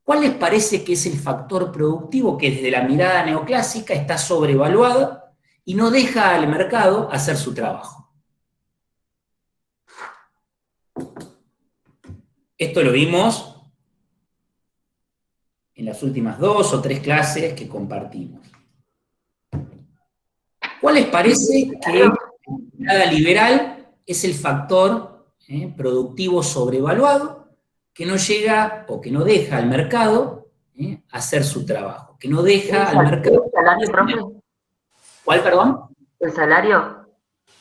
¿Cuál les parece que es el factor productivo que desde la mirada neoclásica está sobrevaluado y no deja al mercado hacer su trabajo? Esto lo vimos en las últimas 2 o 3 clases que compartimos. ¿Cuál les parece que en la mirada liberal es el factor productivo sobrevaluado que no llega o que no deja al mercado hacer su trabajo, que no deja al mercado... ¿El salario, profe? ¿Cuál, perdón? ¿El salario?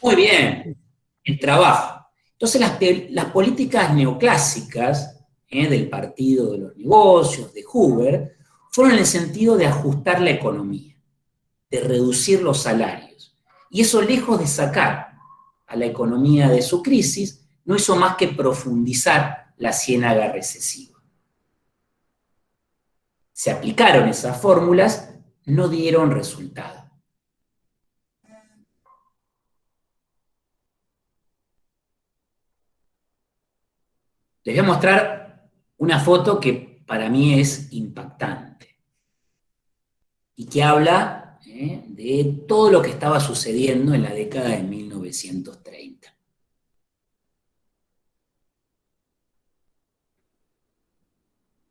Muy bien, el trabajo. Entonces las políticas neoclásicas del Partido de los Negocios, de Hoover, fueron en el sentido de ajustar la economía, de reducir los salarios. Y eso, lejos de sacar a la economía de su crisis, no hizo más que profundizar la ciénaga recesiva. Se aplicaron esas fórmulas, no dieron resultado. Les voy a mostrar una foto que para mí es impactante y que habla de todo lo que estaba sucediendo en la década de 1930.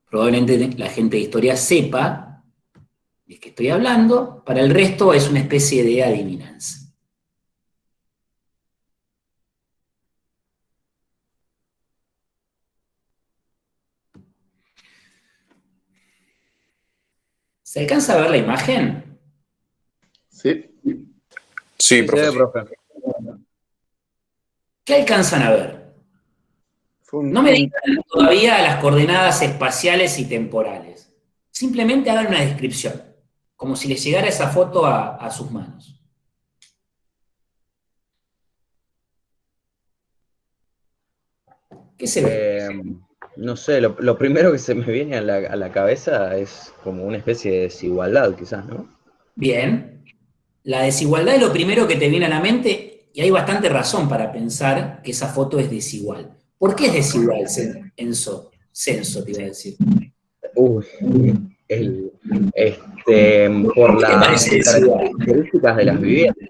Probablemente la gente de historia sepa de qué estoy hablando, para el resto es una especie de adivinanza. ¿Se alcanza a ver la imagen? Sí. Sí, profesor. ¿Qué alcanzan a ver? No me digan todavía las coordenadas espaciales y temporales. Simplemente hagan una descripción, como si les llegara esa foto a sus manos. ¿Qué se ve? No sé, lo primero que se me viene a la cabeza es como una especie de desigualdad, quizás, ¿no? Bien. La desigualdad es lo primero que te viene a la mente y hay bastante razón para pensar que esa foto es desigual. ¿Por qué es desigual, Censo, te iba a decir? Por ¿Qué te las parece desigual? características de las viviendas.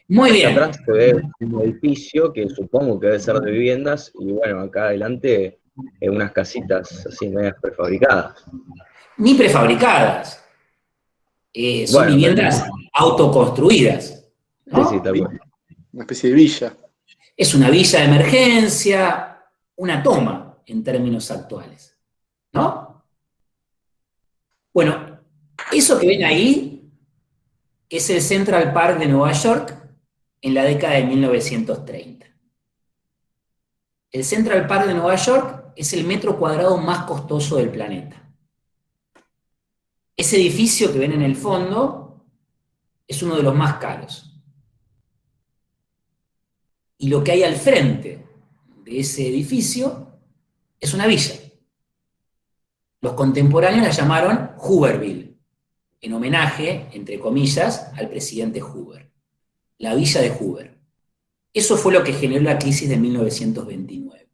Muy bien. Atrás se ve un edificio que supongo que debe ser de viviendas y bueno, acá adelante unas casitas así medias prefabricadas. Ni prefabricadas. Son Bueno, viviendas autoconstruidas, ¿no? Sí, tal cual. Una especie de villa. Es una villa de emergencia, una toma en términos actuales, ¿no? Bueno, eso que ven ahí es el Central Park de Nueva York en la década de 1930. El Central Park de Nueva York es el metro cuadrado más costoso del planeta. Ese edificio que ven en el fondo es uno de los más caros. Y lo que hay al frente de ese edificio es una villa. Los contemporáneos la llamaron Hooverville, en homenaje, entre comillas, al presidente Hoover. La villa de Hoover. Eso fue lo que generó la crisis de 1929.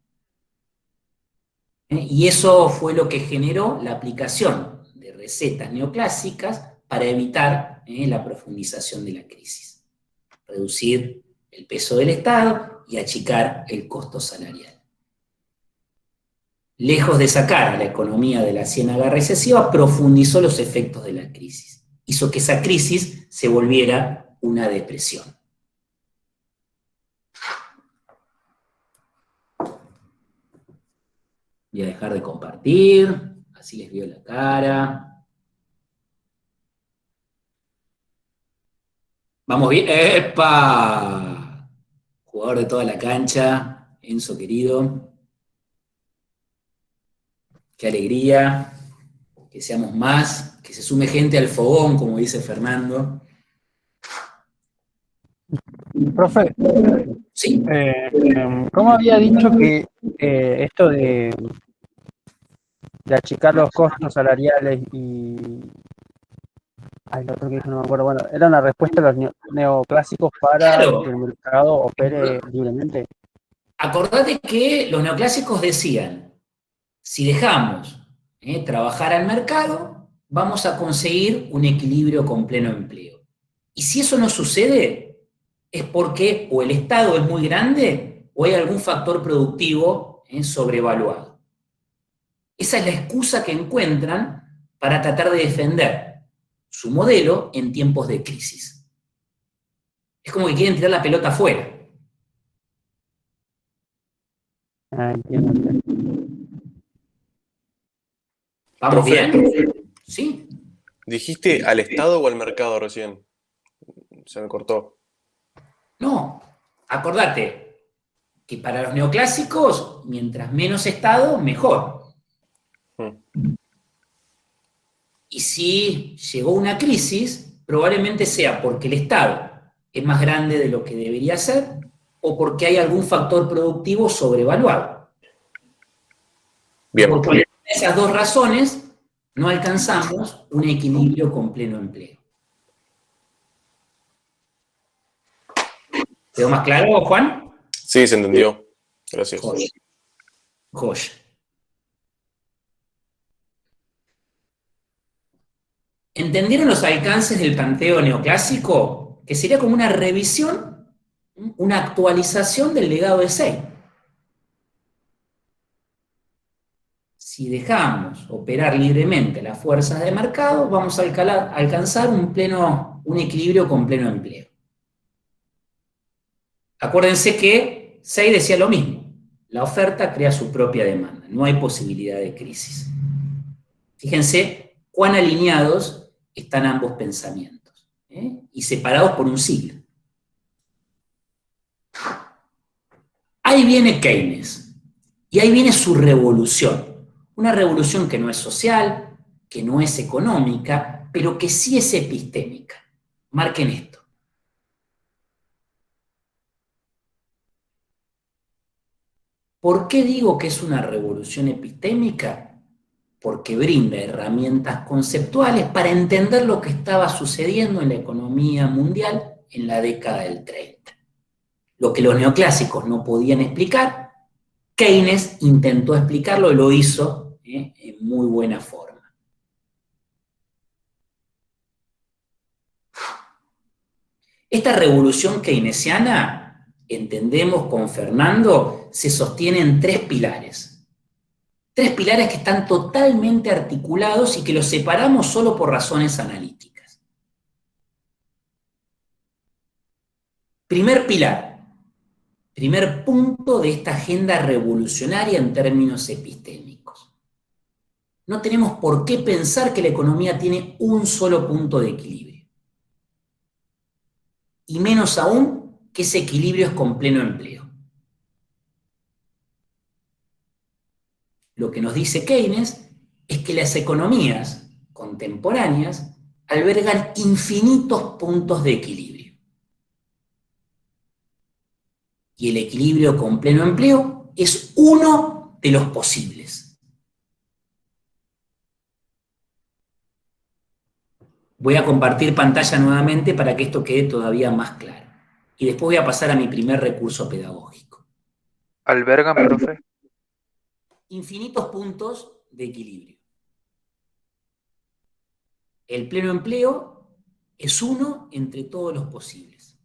Y eso fue lo que generó la aplicación de recetas neoclásicas para evitar la profundización de la crisis. Reducir el peso del Estado y achicar el costo salarial. Lejos de sacar a la economía de la ciénaga recesiva, profundizó los efectos de la crisis. Hizo que esa crisis se volviera una depresión. Voy a dejar de compartir, así les veo la cara. Vamos bien. ¡Epa! Jugador de toda la cancha, Enzo querido. Qué alegría que seamos más, que se sume gente al fogón, como dice Fernando. Profe, sí. ¿Cómo había dicho que esto de achicar los costos salariales y... Ay, lo otro que dijo, no me acuerdo. Bueno, era una respuesta a los neoclásicos para Claro. que el mercado opere libremente. Acordate que los neoclásicos decían, si dejamos trabajar al mercado, vamos a conseguir un equilibrio con pleno empleo. Y si eso no sucede, es porque o el Estado es muy grande o hay algún factor productivo sobrevaluado. Esa es la excusa que encuentran para tratar de defender su modelo en tiempos de crisis. Es como que quieren tirar la pelota afuera. Entiendo. ¿Vamos Profe, bien? ¿Sí? ¿Dijiste al Estado o al mercado recién? Se me cortó. No, acordate que para los neoclásicos, mientras menos Estado, mejor. Y si llegó una crisis, probablemente sea porque el Estado es más grande de lo que debería ser o porque hay algún factor productivo sobrevaluado. Bien. Por cualquiera de esas dos razones, no alcanzamos un equilibrio con pleno empleo. ¿Quedó más claro, Juan? Sí, se entendió. Gracias. Joya. ¿Entendieron los alcances del planteo neoclásico? Que sería como una revisión, una actualización del legado de Say. Si dejamos operar libremente las fuerzas de mercado, vamos a alcanzar un equilibrio con pleno empleo. Acuérdense que Say decía lo mismo. La oferta crea su propia demanda. No hay posibilidad de crisis. Fíjense cuán alineados están ambos pensamientos, y separados por un siglo. Ahí viene Keynes, y ahí viene su revolución. Una revolución que no es social, que no es económica, pero que sí es epistémica. Marquen esto. ¿Por qué digo que es una revolución epistémica? Porque brinda herramientas conceptuales para entender lo que estaba sucediendo en la economía mundial en la década del 30. Lo que los neoclásicos no podían explicar, Keynes intentó explicarlo y lo hizo en muy buena forma. Esta revolución keynesiana, entendemos con Fernando, se sostiene en tres pilares. Tres pilares que están totalmente articulados y que los separamos solo por razones analíticas. Primer pilar, primer punto de esta agenda revolucionaria en términos epistémicos. No tenemos por qué pensar que la economía tiene un solo punto de equilibrio. Y menos aún que ese equilibrio es con pleno empleo. Lo que nos dice Keynes es que las economías contemporáneas albergan infinitos puntos de equilibrio. Y el equilibrio con pleno empleo es uno de los posibles. Voy a compartir pantalla nuevamente para que esto quede todavía más claro. Y después voy a pasar a mi primer recurso pedagógico. ¿Albergan, profe? Infinitos puntos de equilibrio. El pleno empleo es uno entre todos los posibles.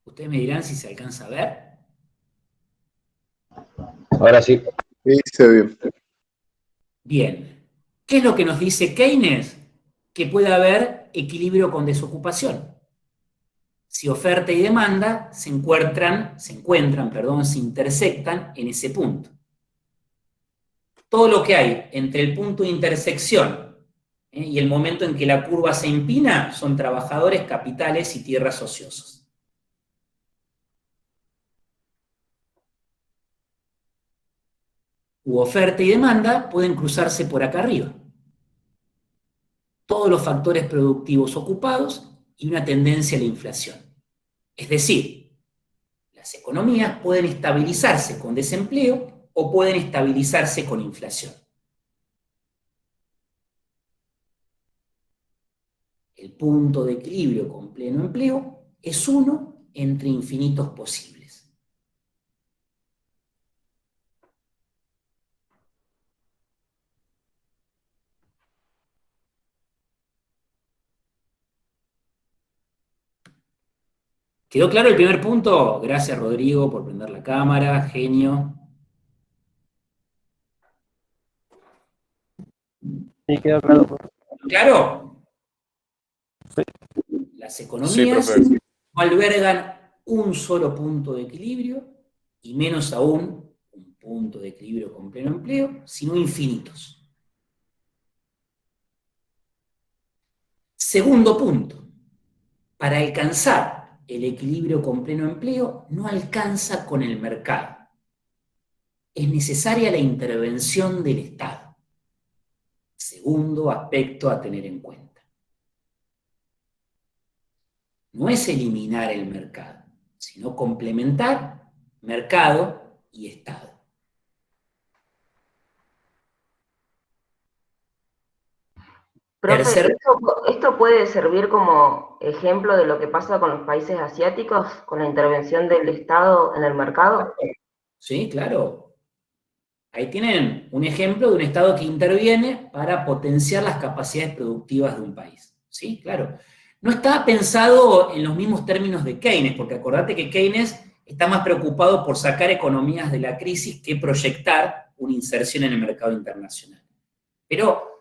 Ustedes me dirán si se alcanza a ver. Ahora sí. Sí, se ve bien. Bien. ¿Qué es lo que nos dice Keynes? Que puede haber equilibrio con desocupación. Si oferta y demanda se intersectan en ese punto. Todo lo que hay entre el punto de intersección y el momento en que la curva se empina son trabajadores, capitales y tierras ociosas. Oferta y demanda pueden cruzarse por acá arriba. Todos los factores productivos ocupados y una tendencia a la inflación. Es decir, las economías pueden estabilizarse con desempleo o pueden estabilizarse con inflación. El punto de equilibrio con pleno empleo es uno entre infinitos posibles. ¿Quedó claro el primer punto? Gracias, Rodrigo, por prender la cámara, genio. Sí, quedó claro. ¿Claro? Sí. Las economías no albergan un solo punto de equilibrio, y menos aún un punto de equilibrio con pleno empleo, sino infinitos. Segundo punto. Para alcanzar el equilibrio con pleno empleo, no alcanza con el mercado. Es necesaria la intervención del Estado. Segundo aspecto a tener en cuenta. No es eliminar el mercado, sino complementar mercado y Estado. Profe, ¿esto puede servir como ejemplo de lo que pasa con los países asiáticos, con la intervención del Estado en el mercado? Sí, claro. Ahí tienen un ejemplo de un Estado que interviene para potenciar las capacidades productivas de un país. Sí, claro. No está pensado en los mismos términos de Keynes, porque acordate que Keynes está más preocupado por sacar economías de la crisis que proyectar una inserción en el mercado internacional. Pero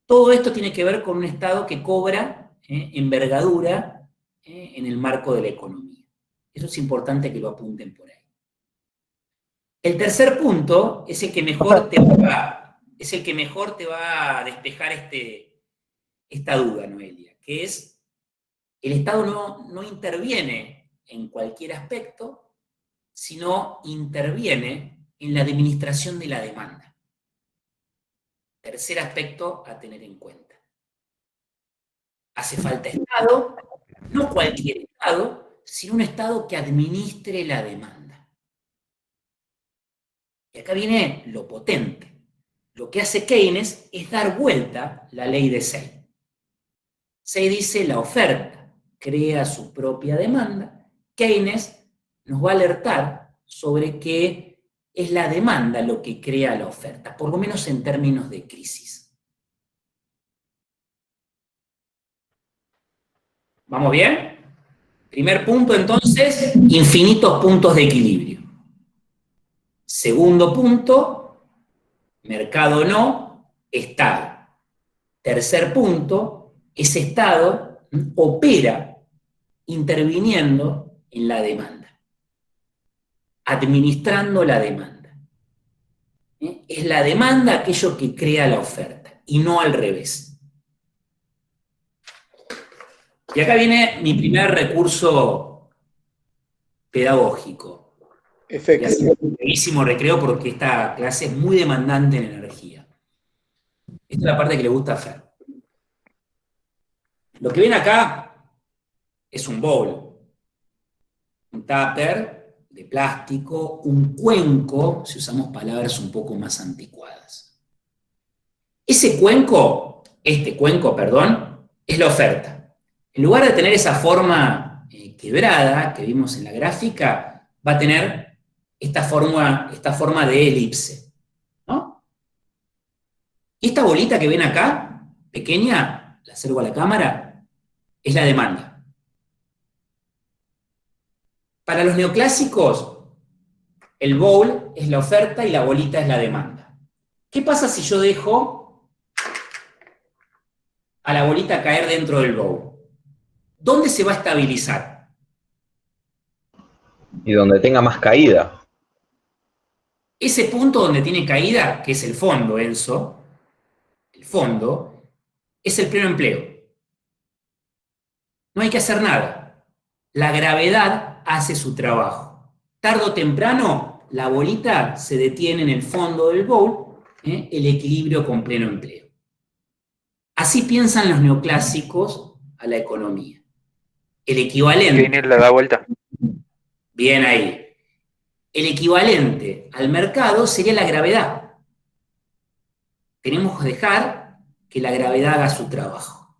todo esto tiene que ver con un Estado que cobra envergadura en el marco de la economía. Eso es importante que lo apunten por ahí. El tercer punto es el que mejor te va a despejar esta duda, Noelia, que es, el Estado no interviene en cualquier aspecto, sino interviene en la administración de la demanda. Tercer aspecto a tener en cuenta. Hace falta Estado, no cualquier Estado, sino un Estado que administre la demanda. Y acá viene lo potente. Lo que hace Keynes es dar vuelta la ley de Say. Say dice la oferta crea su propia demanda. Keynes nos va a alertar sobre que es la demanda lo que crea la oferta, por lo menos en términos de crisis. ¿Vamos bien? Primer punto, entonces, infinitos puntos de equilibrio. Segundo punto, mercado no, Estado. Tercer punto, ese Estado opera interviniendo en la demanda, administrando la demanda. Es la demanda aquello que crea la oferta, y no al revés. Y acá viene mi primer recurso pedagógico. Y hace un brevísimo recreo porque esta clase es muy demandante en energía. Esta es la parte que le gusta hacer. Lo que ven acá es un bowl, un tupper de plástico, un cuenco, si usamos palabras un poco más anticuadas. Ese cuenco, perdón, es la oferta. En lugar de tener esa forma quebrada que vimos en la gráfica, va a tener esta forma de elipse, ¿no? Y esta bolita que ven acá, pequeña, la acerco a la cámara, es la demanda. Para los neoclásicos, el bowl es la oferta y la bolita es la demanda. ¿Qué pasa si yo dejo a la bolita caer dentro del bowl? ¿Dónde se va a estabilizar? Y donde tenga más caída. Ese punto donde tiene caída, que es el fondo, Enzo, el fondo, es el pleno empleo. No hay que hacer nada. La gravedad hace su trabajo. Tarde o temprano, la bolita se detiene en el fondo del bowl, el equilibrio con pleno empleo. Así piensan los neoclásicos a la economía. El equivalente... Keynes le da vuelta. Bien ahí. El equivalente al mercado sería la gravedad. Tenemos que dejar que la gravedad haga su trabajo.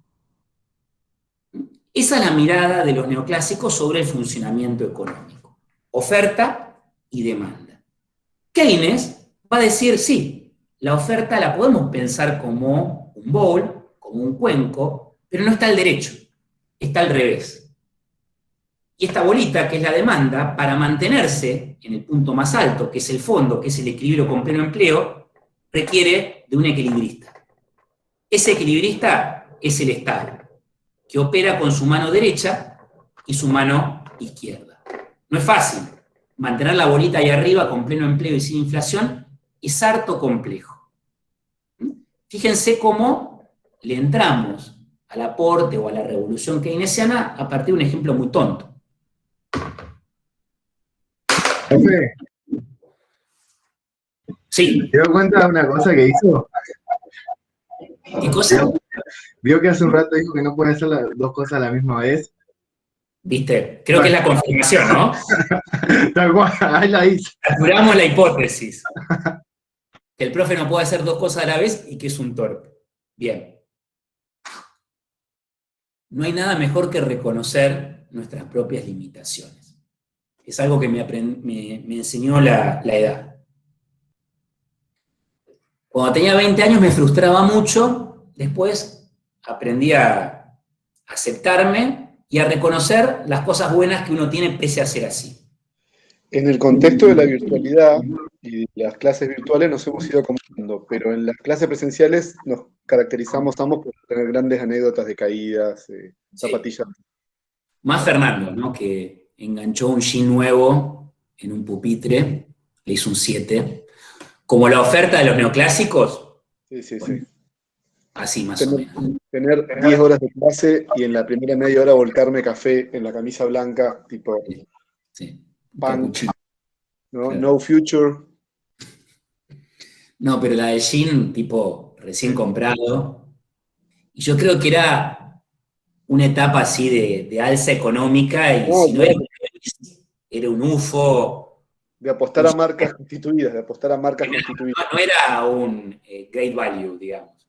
Esa es la mirada de los neoclásicos sobre el funcionamiento económico. Oferta y demanda. Keynes va a decir, sí, la oferta la podemos pensar como un bowl, como un cuenco, pero no está al derecho, está al revés. Y esta bolita, que es la demanda, para mantenerse en el punto más alto, que es el fondo, que es el equilibrio con pleno empleo, requiere de un equilibrista. Ese equilibrista es el Estado, que opera con su mano derecha y su mano izquierda. No es fácil. Mantener la bolita ahí arriba con pleno empleo y sin inflación es harto complejo. Fíjense cómo le entramos al aporte o a la revolución keynesiana a partir de un ejemplo muy tonto. Profe, Sí. ¿te das cuenta de una cosa que hizo? ¿Qué cosa? Vio que hace un rato dijo que no puede hacer las dos cosas a la misma vez. ¿Viste? Creo que es la confirmación, ¿no? Tal cual, ahí la hizo. Capturamos la hipótesis. Que el profe no puede hacer dos cosas a la vez y que es un torpe. Bien. No hay nada mejor que reconocer nuestras propias limitaciones. Es algo que me enseñó la edad. Cuando tenía 20 años me frustraba mucho, después aprendí a aceptarme y a reconocer las cosas buenas que uno tiene pese a ser así. En el contexto de la virtualidad y de las clases virtuales nos hemos ido acomodando, pero en las clases presenciales nos caracterizamos ambos por tener grandes anécdotas de caídas, zapatillas. Más Fernando, ¿no? Que enganchó un jean nuevo en un pupitre, le hizo un 7. Como la oferta de los neoclásicos. Sí. Así más o menos. Tener 10 horas de clase y en la primera media hora volcarme café en la camisa blanca, tipo punk, ¿no? Claro. No future. No, pero la de jean, tipo, recién comprado. Y yo creo que era una etapa así de alza económica, y si no era un UFO. De apostar a marcas constituidas, No era un great value, digamos.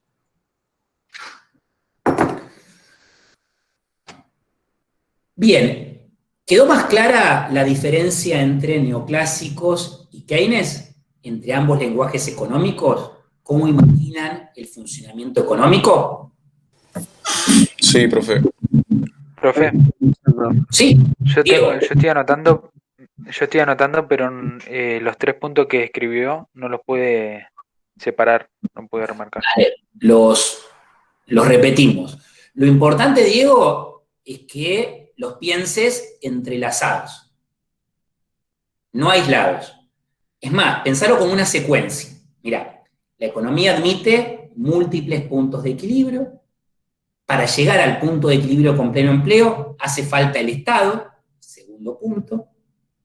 Bien, ¿quedó más clara la diferencia entre neoclásicos y Keynes? Entre ambos lenguajes económicos. ¿Cómo imaginan el funcionamiento económico? Sí, profe. Profe. Sí. Yo estoy anotando, pero los 3 puntos que escribió no los puede separar, no puede remarcar. Vale, los repetimos. Lo importante, Diego, es que los pienses entrelazados, no aislados. Es más, pensarlo como una secuencia. Mirá, la economía admite múltiples puntos de equilibrio. Para llegar al punto de equilibrio con pleno empleo, hace falta el Estado, segundo punto,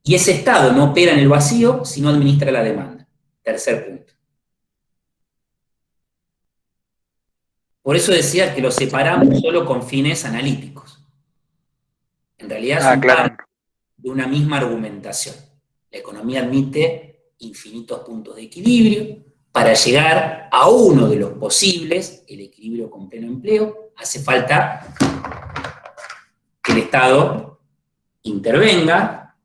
y ese Estado no opera en el vacío, sino administra la demanda, tercer punto. Por eso decía que lo separamos solo con fines analíticos. En realidad son parte de una misma argumentación. La economía admite infinitos puntos de equilibrio. Para llegar a uno de los posibles, el equilibrio con pleno empleo, hace falta que el Estado intervenga,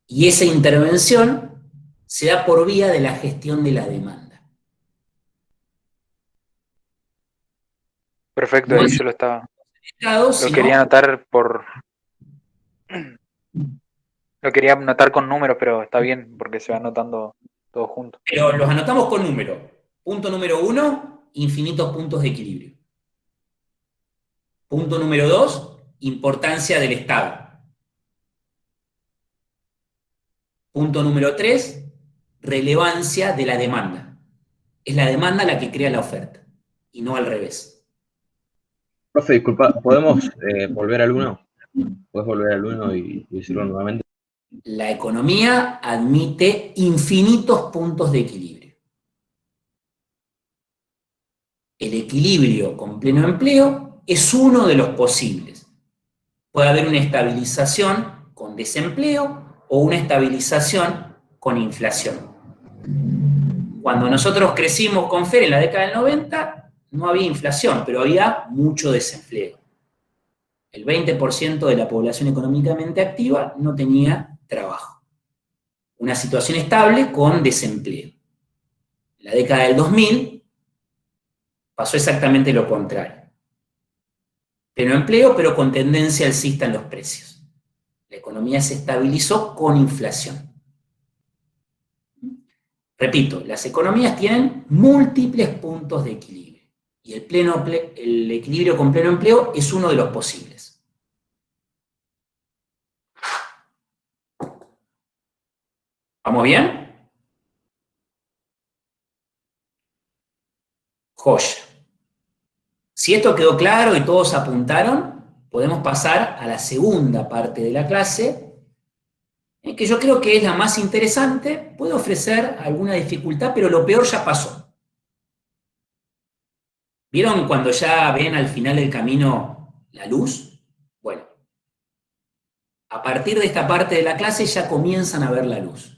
y esa intervención se da por vía de la gestión de la demanda. Perfecto, No ahí es yo Estado, lo sino quería anotar lo quería anotar con números, pero está bien, porque se va anotando todo junto. Pero los anotamos con números. Punto número 1, infinitos puntos de equilibrio. Punto número 2, importancia del Estado. Punto número 3, relevancia de la demanda. Es la demanda la que crea la oferta, y no al revés. Profe, disculpa, ¿podemos volver al 1? ¿Puedes volver al 1 y decirlo nuevamente? La economía admite infinitos puntos de equilibrio. El equilibrio con pleno empleo es uno de los posibles. Puede haber una estabilización con desempleo o una estabilización con inflación. Cuando nosotros crecimos con FER en la década del 90, no había inflación, pero había mucho desempleo. El 20% de la población económicamente activa no tenía trabajo. Una situación estable con desempleo. En la década del 2000 pasó exactamente lo contrario. Pleno empleo, pero con tendencia alcista en los precios. La economía se estabilizó con inflación. Repito, las economías tienen múltiples puntos de equilibrio, y el equilibrio con pleno empleo es uno de los posibles. ¿Vamos bien? Joya. Si esto quedó claro y todos apuntaron, podemos pasar a la segunda parte de la clase, que yo creo que es la más interesante. Puede ofrecer alguna dificultad, pero lo peor ya pasó. ¿Vieron cuando ya ven al final del camino la luz? Bueno, a partir de esta parte de la clase ya comienzan a ver la luz.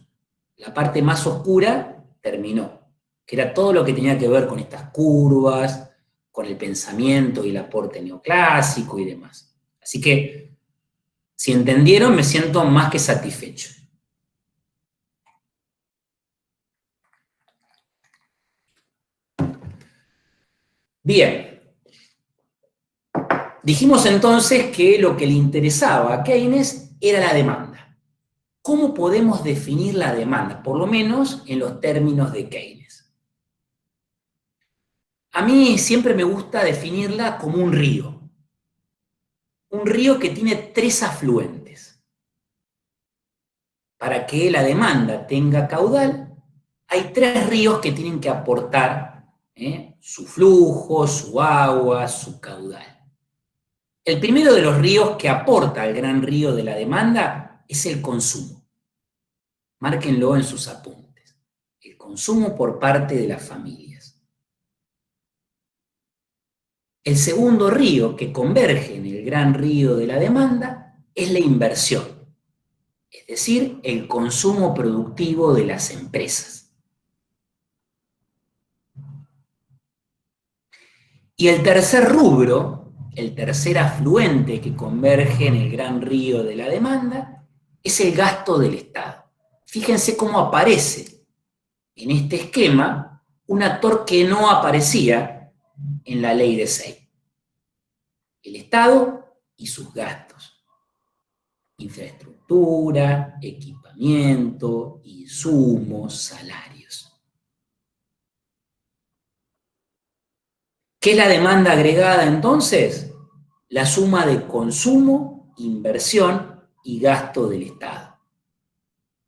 La parte más oscura terminó, que era todo lo que tenía que ver con estas curvas, con el pensamiento y el aporte neoclásico y demás. Así que, si entendieron, me siento más que satisfecho. Bien. Dijimos entonces que lo que le interesaba a Keynes era la demanda. ¿Cómo podemos definir la demanda? Por lo menos en los términos de Keynes. A mí siempre me gusta definirla como un río. un río que tiene 3 afluentes. Para que la demanda tenga caudal, hay 3 ríos que tienen que aportar su flujo, su agua, su caudal. El primero de los ríos que aporta al gran río de la demanda es el consumo. Márquenlo en sus apuntes. El consumo por parte de las familias. El segundo río que converge en el gran río de la demanda es la inversión, es decir, el consumo productivo de las empresas. Y el tercer rubro, el tercer afluente que converge en el gran río de la demanda, es el gasto del Estado. Fíjense cómo aparece en este esquema un actor que no aparecía en la ley de Say. El Estado y sus gastos. Infraestructura, equipamiento, insumos, salarios. ¿Qué es la demanda agregada entonces? La suma de consumo, inversión y gasto del Estado.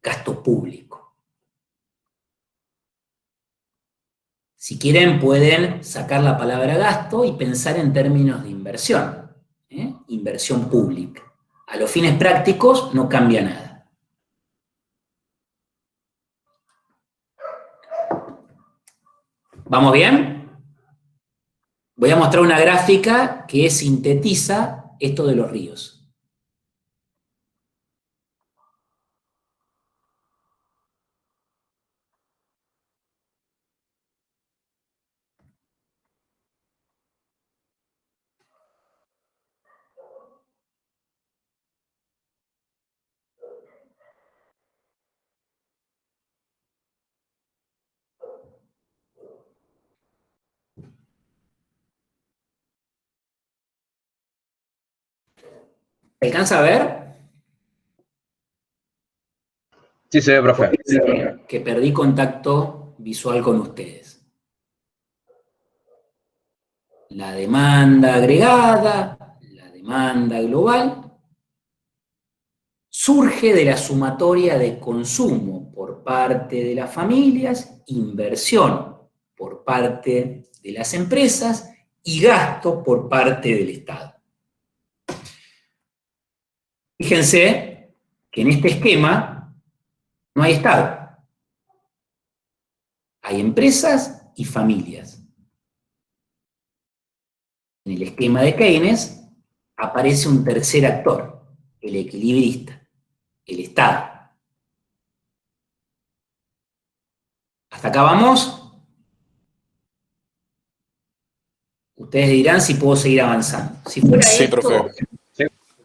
Gasto público. Si quieren pueden sacar la palabra gasto y pensar en términos de inversión. Inversión pública. A los fines prácticos no cambia nada. ¿Vamos bien? Voy a mostrar una gráfica que sintetiza esto de los ríos. ¿Se alcanza a ver? Sí, se ve, profe. Que perdí contacto visual con ustedes. La demanda agregada, la demanda global, surge de la sumatoria de consumo por parte de las familias, inversión por parte de las empresas y gasto por parte del Estado. Fíjense que en este esquema no hay Estado. Hay empresas y familias. En el esquema de Keynes aparece un tercer actor, el equilibrista, el Estado. ¿Hasta acá vamos? Ustedes dirán si puedo seguir avanzando. Si fuera Sí, esto, profe.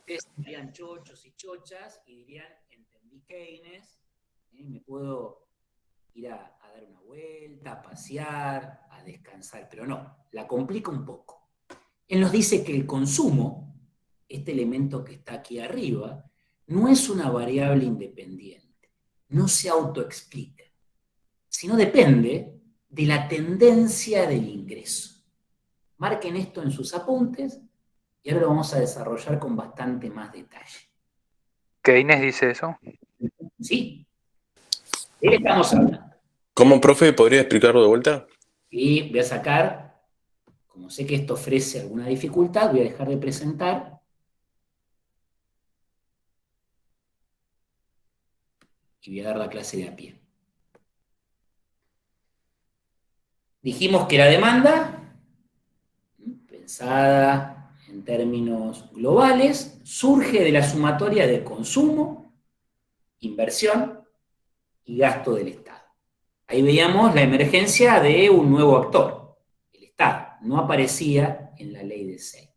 ustedes serían chochos y chochas y dirían, entendí Keynes, me puedo ir a dar una vuelta, a pasear, a descansar, pero no, la complica un poco. Él nos dice que el consumo, este elemento que está aquí arriba, no es una variable independiente, no se autoexplica, sino depende de la tendencia del ingreso. Marquen esto en sus apuntes y ahora lo vamos a desarrollar con bastante más detalle. ¿Keynes dice eso? ¿Sí? ¿De qué estamos hablando? ¿Cómo, profe? ¿Podría explicarlo de vuelta? Y voy a sacar, como sé que esto ofrece alguna dificultad, voy a dejar de presentar. Y voy a dar la clase de a pie. Dijimos que la demanda, pensada en términos globales, surge de la sumatoria de consumo, inversión y gasto del Estado. Ahí veíamos la emergencia de un nuevo actor, el Estado. No aparecía en la ley de Say.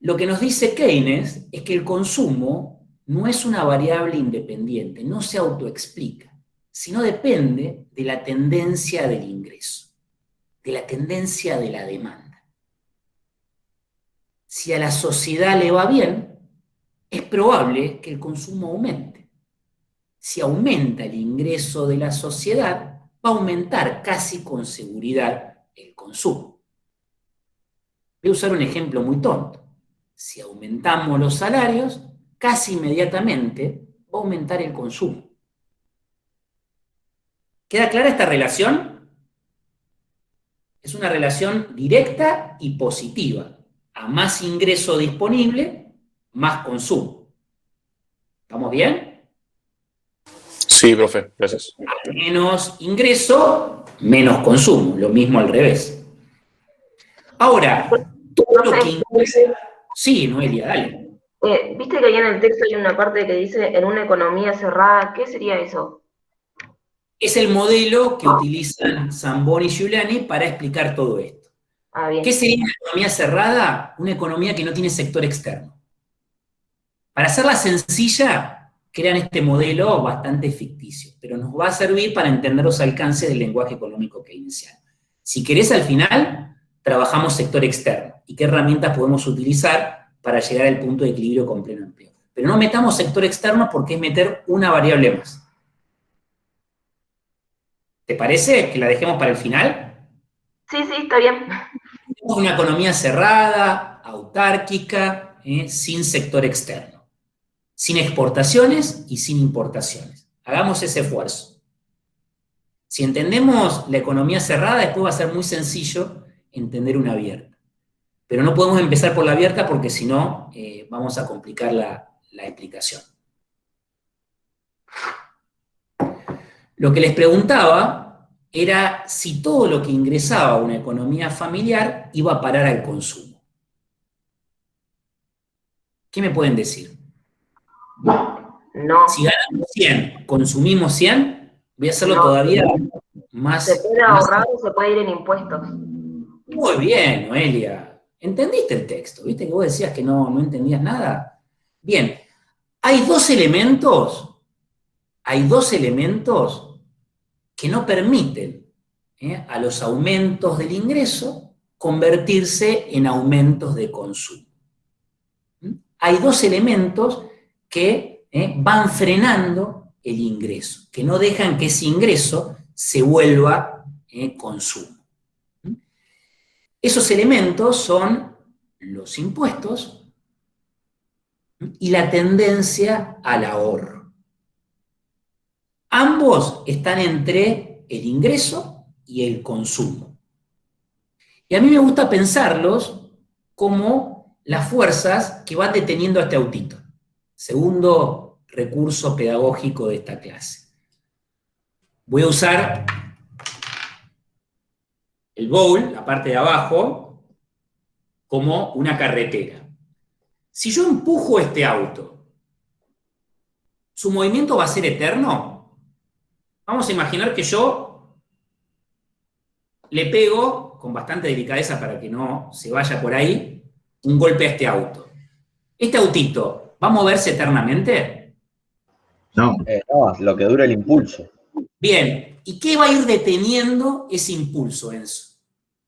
Lo que nos dice Keynes es que el consumo no es una variable independiente, no se autoexplica, sino depende de la tendencia del ingreso, de la tendencia de la demanda. Si a la sociedad le va bien, es probable que el consumo aumente. Si aumenta el ingreso de la sociedad, va a aumentar casi con seguridad el consumo. Voy a usar un ejemplo muy tonto. Si aumentamos los salarios, casi inmediatamente va a aumentar el consumo. ¿Queda clara esta relación? Es una relación directa y positiva. A más ingreso disponible, más consumo. ¿Estamos bien? Sí, profe, gracias. A menos ingreso, menos consumo. Lo mismo al revés. Ahora, todo lo que ingresa... Sí, Noelia, dale. Viste que ahí en el texto hay una parte que dice en una economía cerrada. ¿Qué sería eso? Es el modelo que utilizan Zamboni y Giuliani para explicar todo esto. Bien. ¿Qué sería una economía cerrada? Una economía que no tiene sector externo. Para hacerla sencilla, crean este modelo bastante ficticio, pero nos va a servir para entender los alcances del lenguaje económico keynesiano. Si querés, al final, trabajamos sector externo y qué herramientas podemos utilizar para llegar al punto de equilibrio con pleno empleo. Pero no metamos sector externo porque es meter una variable más. ¿Te parece que la dejemos para el final? Sí, está bien. Tenemos una economía cerrada, autárquica, sin sector externo, sin exportaciones y sin importaciones. Hagamos ese esfuerzo. Si entendemos la economía cerrada, después va a ser muy sencillo entender una abierta. Pero no podemos empezar por la abierta porque si no, vamos a complicar la explicación. Lo que les preguntaba era si todo lo que ingresaba a una economía familiar iba a parar al consumo. ¿Qué me pueden decir? No. Si ganamos 100, consumimos 100, voy a hacerlo todavía más... ¿Se puede ahorrar o se puede ir en impuestos? Muy bien, Noelia. ¿Entendiste el texto? ¿Viste que vos decías que no entendías nada? Bien, hay dos elementos que no permiten a los aumentos del ingreso convertirse en aumentos de consumo. Hay dos elementos que van frenando el ingreso, que no dejan que ese ingreso se vuelva consumo. Esos elementos son los impuestos y la tendencia al ahorro. Ambos están entre el ingreso y el consumo. Y a mí me gusta pensarlos como las fuerzas que van deteniendo a este autito. Segundo recurso pedagógico de esta clase. Voy a usar el bowl, la parte de abajo, como una carretera. Si yo empujo este auto, ¿su movimiento va a ser eterno? Vamos a imaginar que yo le pego, con bastante delicadeza para que no se vaya por ahí, un golpe a este auto. ¿Este autito va a moverse eternamente? No, lo que dura el impulso. Bien, ¿y qué va a ir deteniendo ese impulso, Enzo?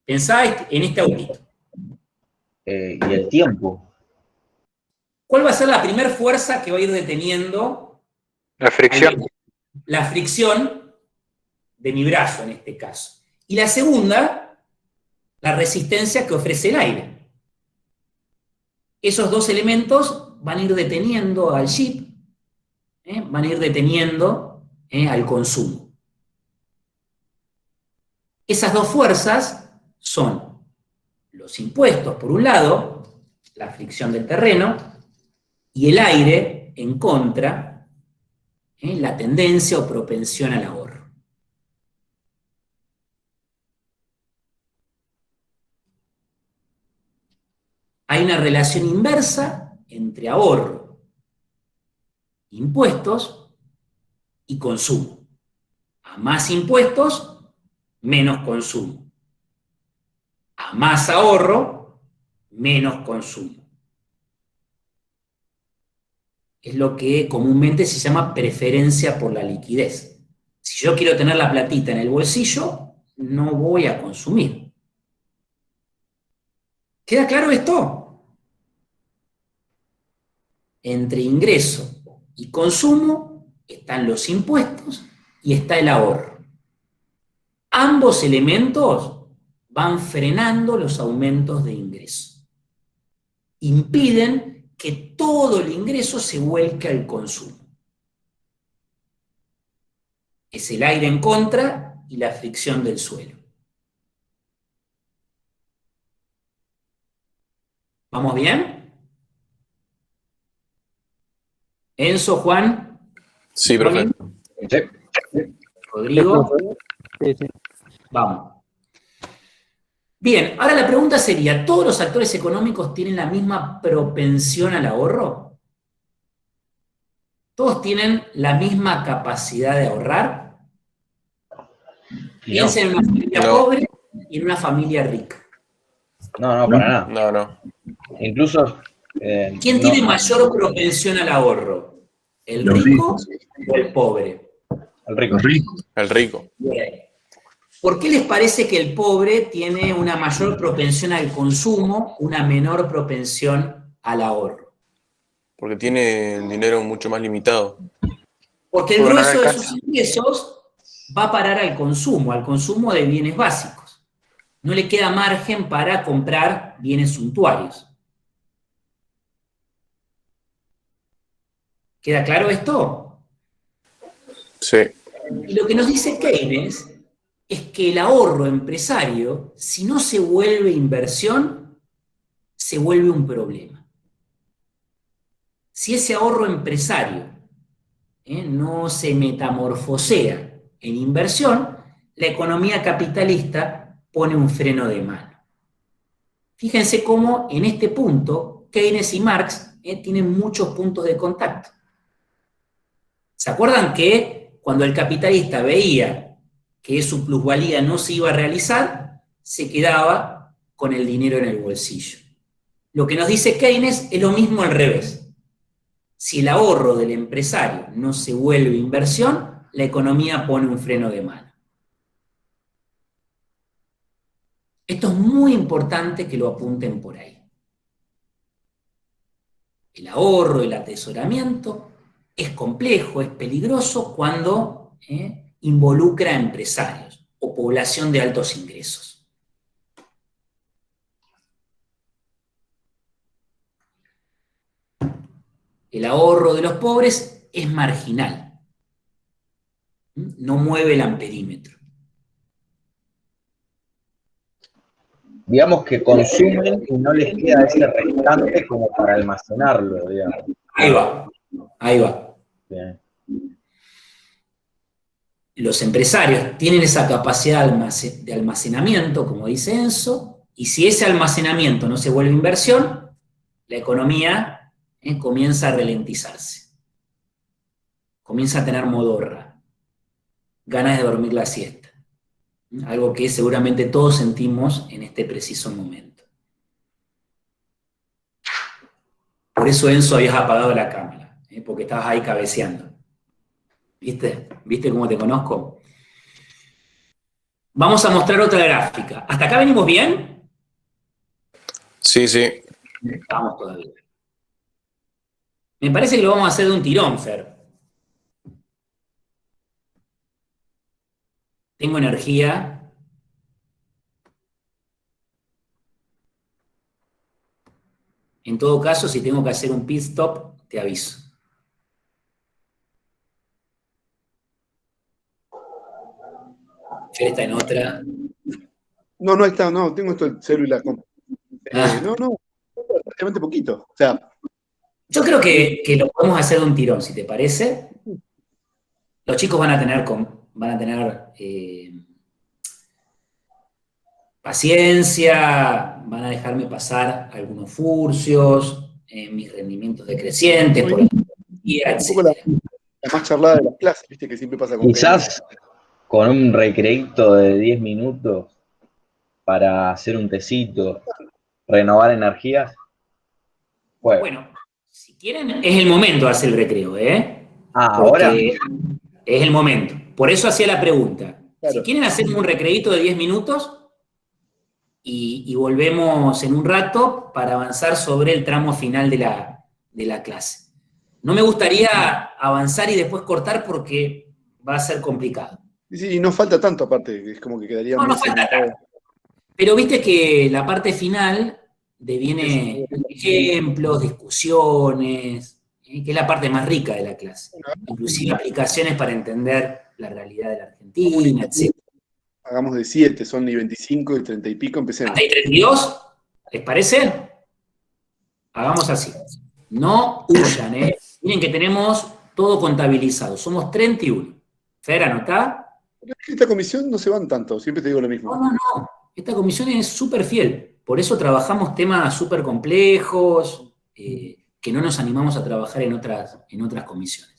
Pensá en este autito. Y el tiempo. ¿Cuál va a ser la primera fuerza que va a ir deteniendo? La fricción. La fricción de mi brazo, en este caso. Y la segunda, la resistencia que ofrece el aire. Esos dos elementos van a ir deteniendo al jeep, van a ir deteniendo al consumo. Esas dos fuerzas son los impuestos, por un lado, la fricción del terreno, y el aire, en contra, la tendencia o propensión al ahorro. Hay una relación inversa entre ahorro, impuestos y consumo. A más impuestos, menos consumo. A más ahorro, menos consumo. Es lo que comúnmente se llama preferencia por la liquidez. Si yo quiero tener la platita en el bolsillo, no voy a consumir. ¿Queda claro esto? Entre ingreso y consumo están los impuestos y está el ahorro. Ambos elementos van frenando los aumentos de ingreso. Impiden que todo el ingreso se vuelque al consumo. Es el aire en contra y la fricción del suelo. ¿Vamos bien? Enzo, Juan. Sí, profe. Rodrigo. Sí, sí. Vamos. Bien, ahora la pregunta sería, ¿todos los actores económicos tienen la misma propensión al ahorro? ¿Todos tienen la misma capacidad de ahorrar? Piensen en una familia pobre y en una familia rica. No, para nada. No. Incluso... ¿Quién tiene mayor propensión al ahorro? ¿El rico o el pobre? El rico. El rico. Bien. ¿Por qué les parece que el pobre tiene una mayor propensión al consumo, una menor propensión al ahorro? Porque tiene el dinero mucho más limitado. Porque el grueso de sus ingresos va a parar al consumo de bienes básicos. No le queda margen para comprar bienes suntuarios. ¿Queda claro esto? Sí. Y lo que nos dice Keynes es que el ahorro empresario, si no se vuelve inversión, se vuelve un problema. Si ese ahorro empresario no se metamorfosea en inversión, la economía capitalista pone un freno de mano. Fíjense cómo en este punto Keynes y Marx tienen muchos puntos de contacto. ¿Se acuerdan que cuando el capitalista veía que su plusvalía no se iba a realizar, se quedaba con el dinero en el bolsillo? Lo que nos dice Keynes es lo mismo al revés. Si el ahorro del empresario no se vuelve inversión, la economía pone un freno de mano. Esto es muy importante que lo apunten por ahí. El ahorro, el atesoramiento es complejo, es peligroso cuando involucra a empresarios o población de altos ingresos. El ahorro de los pobres es marginal. No mueve el amperímetro. Digamos que consumen y no les queda ese restante como para almacenarlo, digamos. Ahí va. Bien. Los empresarios tienen esa capacidad de almacenamiento, como dice Enzo, y si ese almacenamiento no se vuelve inversión, la economía comienza a ralentizarse. Comienza a tener modorra, ganas de dormir la siesta. Algo que seguramente todos sentimos en este preciso momento. Por eso, Enzo, habías apagado la cámara, porque estabas ahí cabeceando. ¿Viste? ¿Viste cómo te conozco? Vamos a mostrar otra gráfica. ¿Hasta acá venimos bien? Sí. Vamos todavía. Me parece que lo vamos a hacer de un tirón, Fer. Tengo energía. En todo caso, si tengo que hacer un pit stop, te aviso. Fer está en otra. No, ahí está, no, tengo esto el celular. No, prácticamente poquito. O sea. Yo creo que lo podemos hacer de un tirón, si te parece. Los chicos van a tener paciencia, van a dejarme pasar algunos furcios, mis rendimientos decrecientes, por un poco la más charlada de las clases, viste, que siempre pasa con quizás con un recreito de 10 minutos para hacer un tecito, renovar energías. Bueno, si quieren, es el momento de hacer el recreo, ahora. Es el momento. Por eso hacía la pregunta. Claro. Si quieren hacer un recreito de 10 minutos y volvemos en un rato para avanzar sobre el tramo final de la clase. No me gustaría avanzar y después cortar porque va a ser complicado. Sí, no falta tanto aparte, es como que quedaría No falta tanto. Pero viste que la parte final deviene ejemplos, discusiones, que es la parte más rica de la clase. Inclusive aplicaciones para entender la realidad de la Argentina, etc. Hagamos de 7, son ni 25 y 30 y pico, empecemos. ¿Hasta y 32? ¿Les parece? Hagamos así. No huyan, ¿eh? Miren que tenemos todo contabilizado. Somos 31. Fer, anotá. Esta comisión no se van tanto, siempre te digo lo mismo. No. Esta comisión es súper fiel. Por eso trabajamos temas súper complejos, que no nos animamos a trabajar en otras comisiones.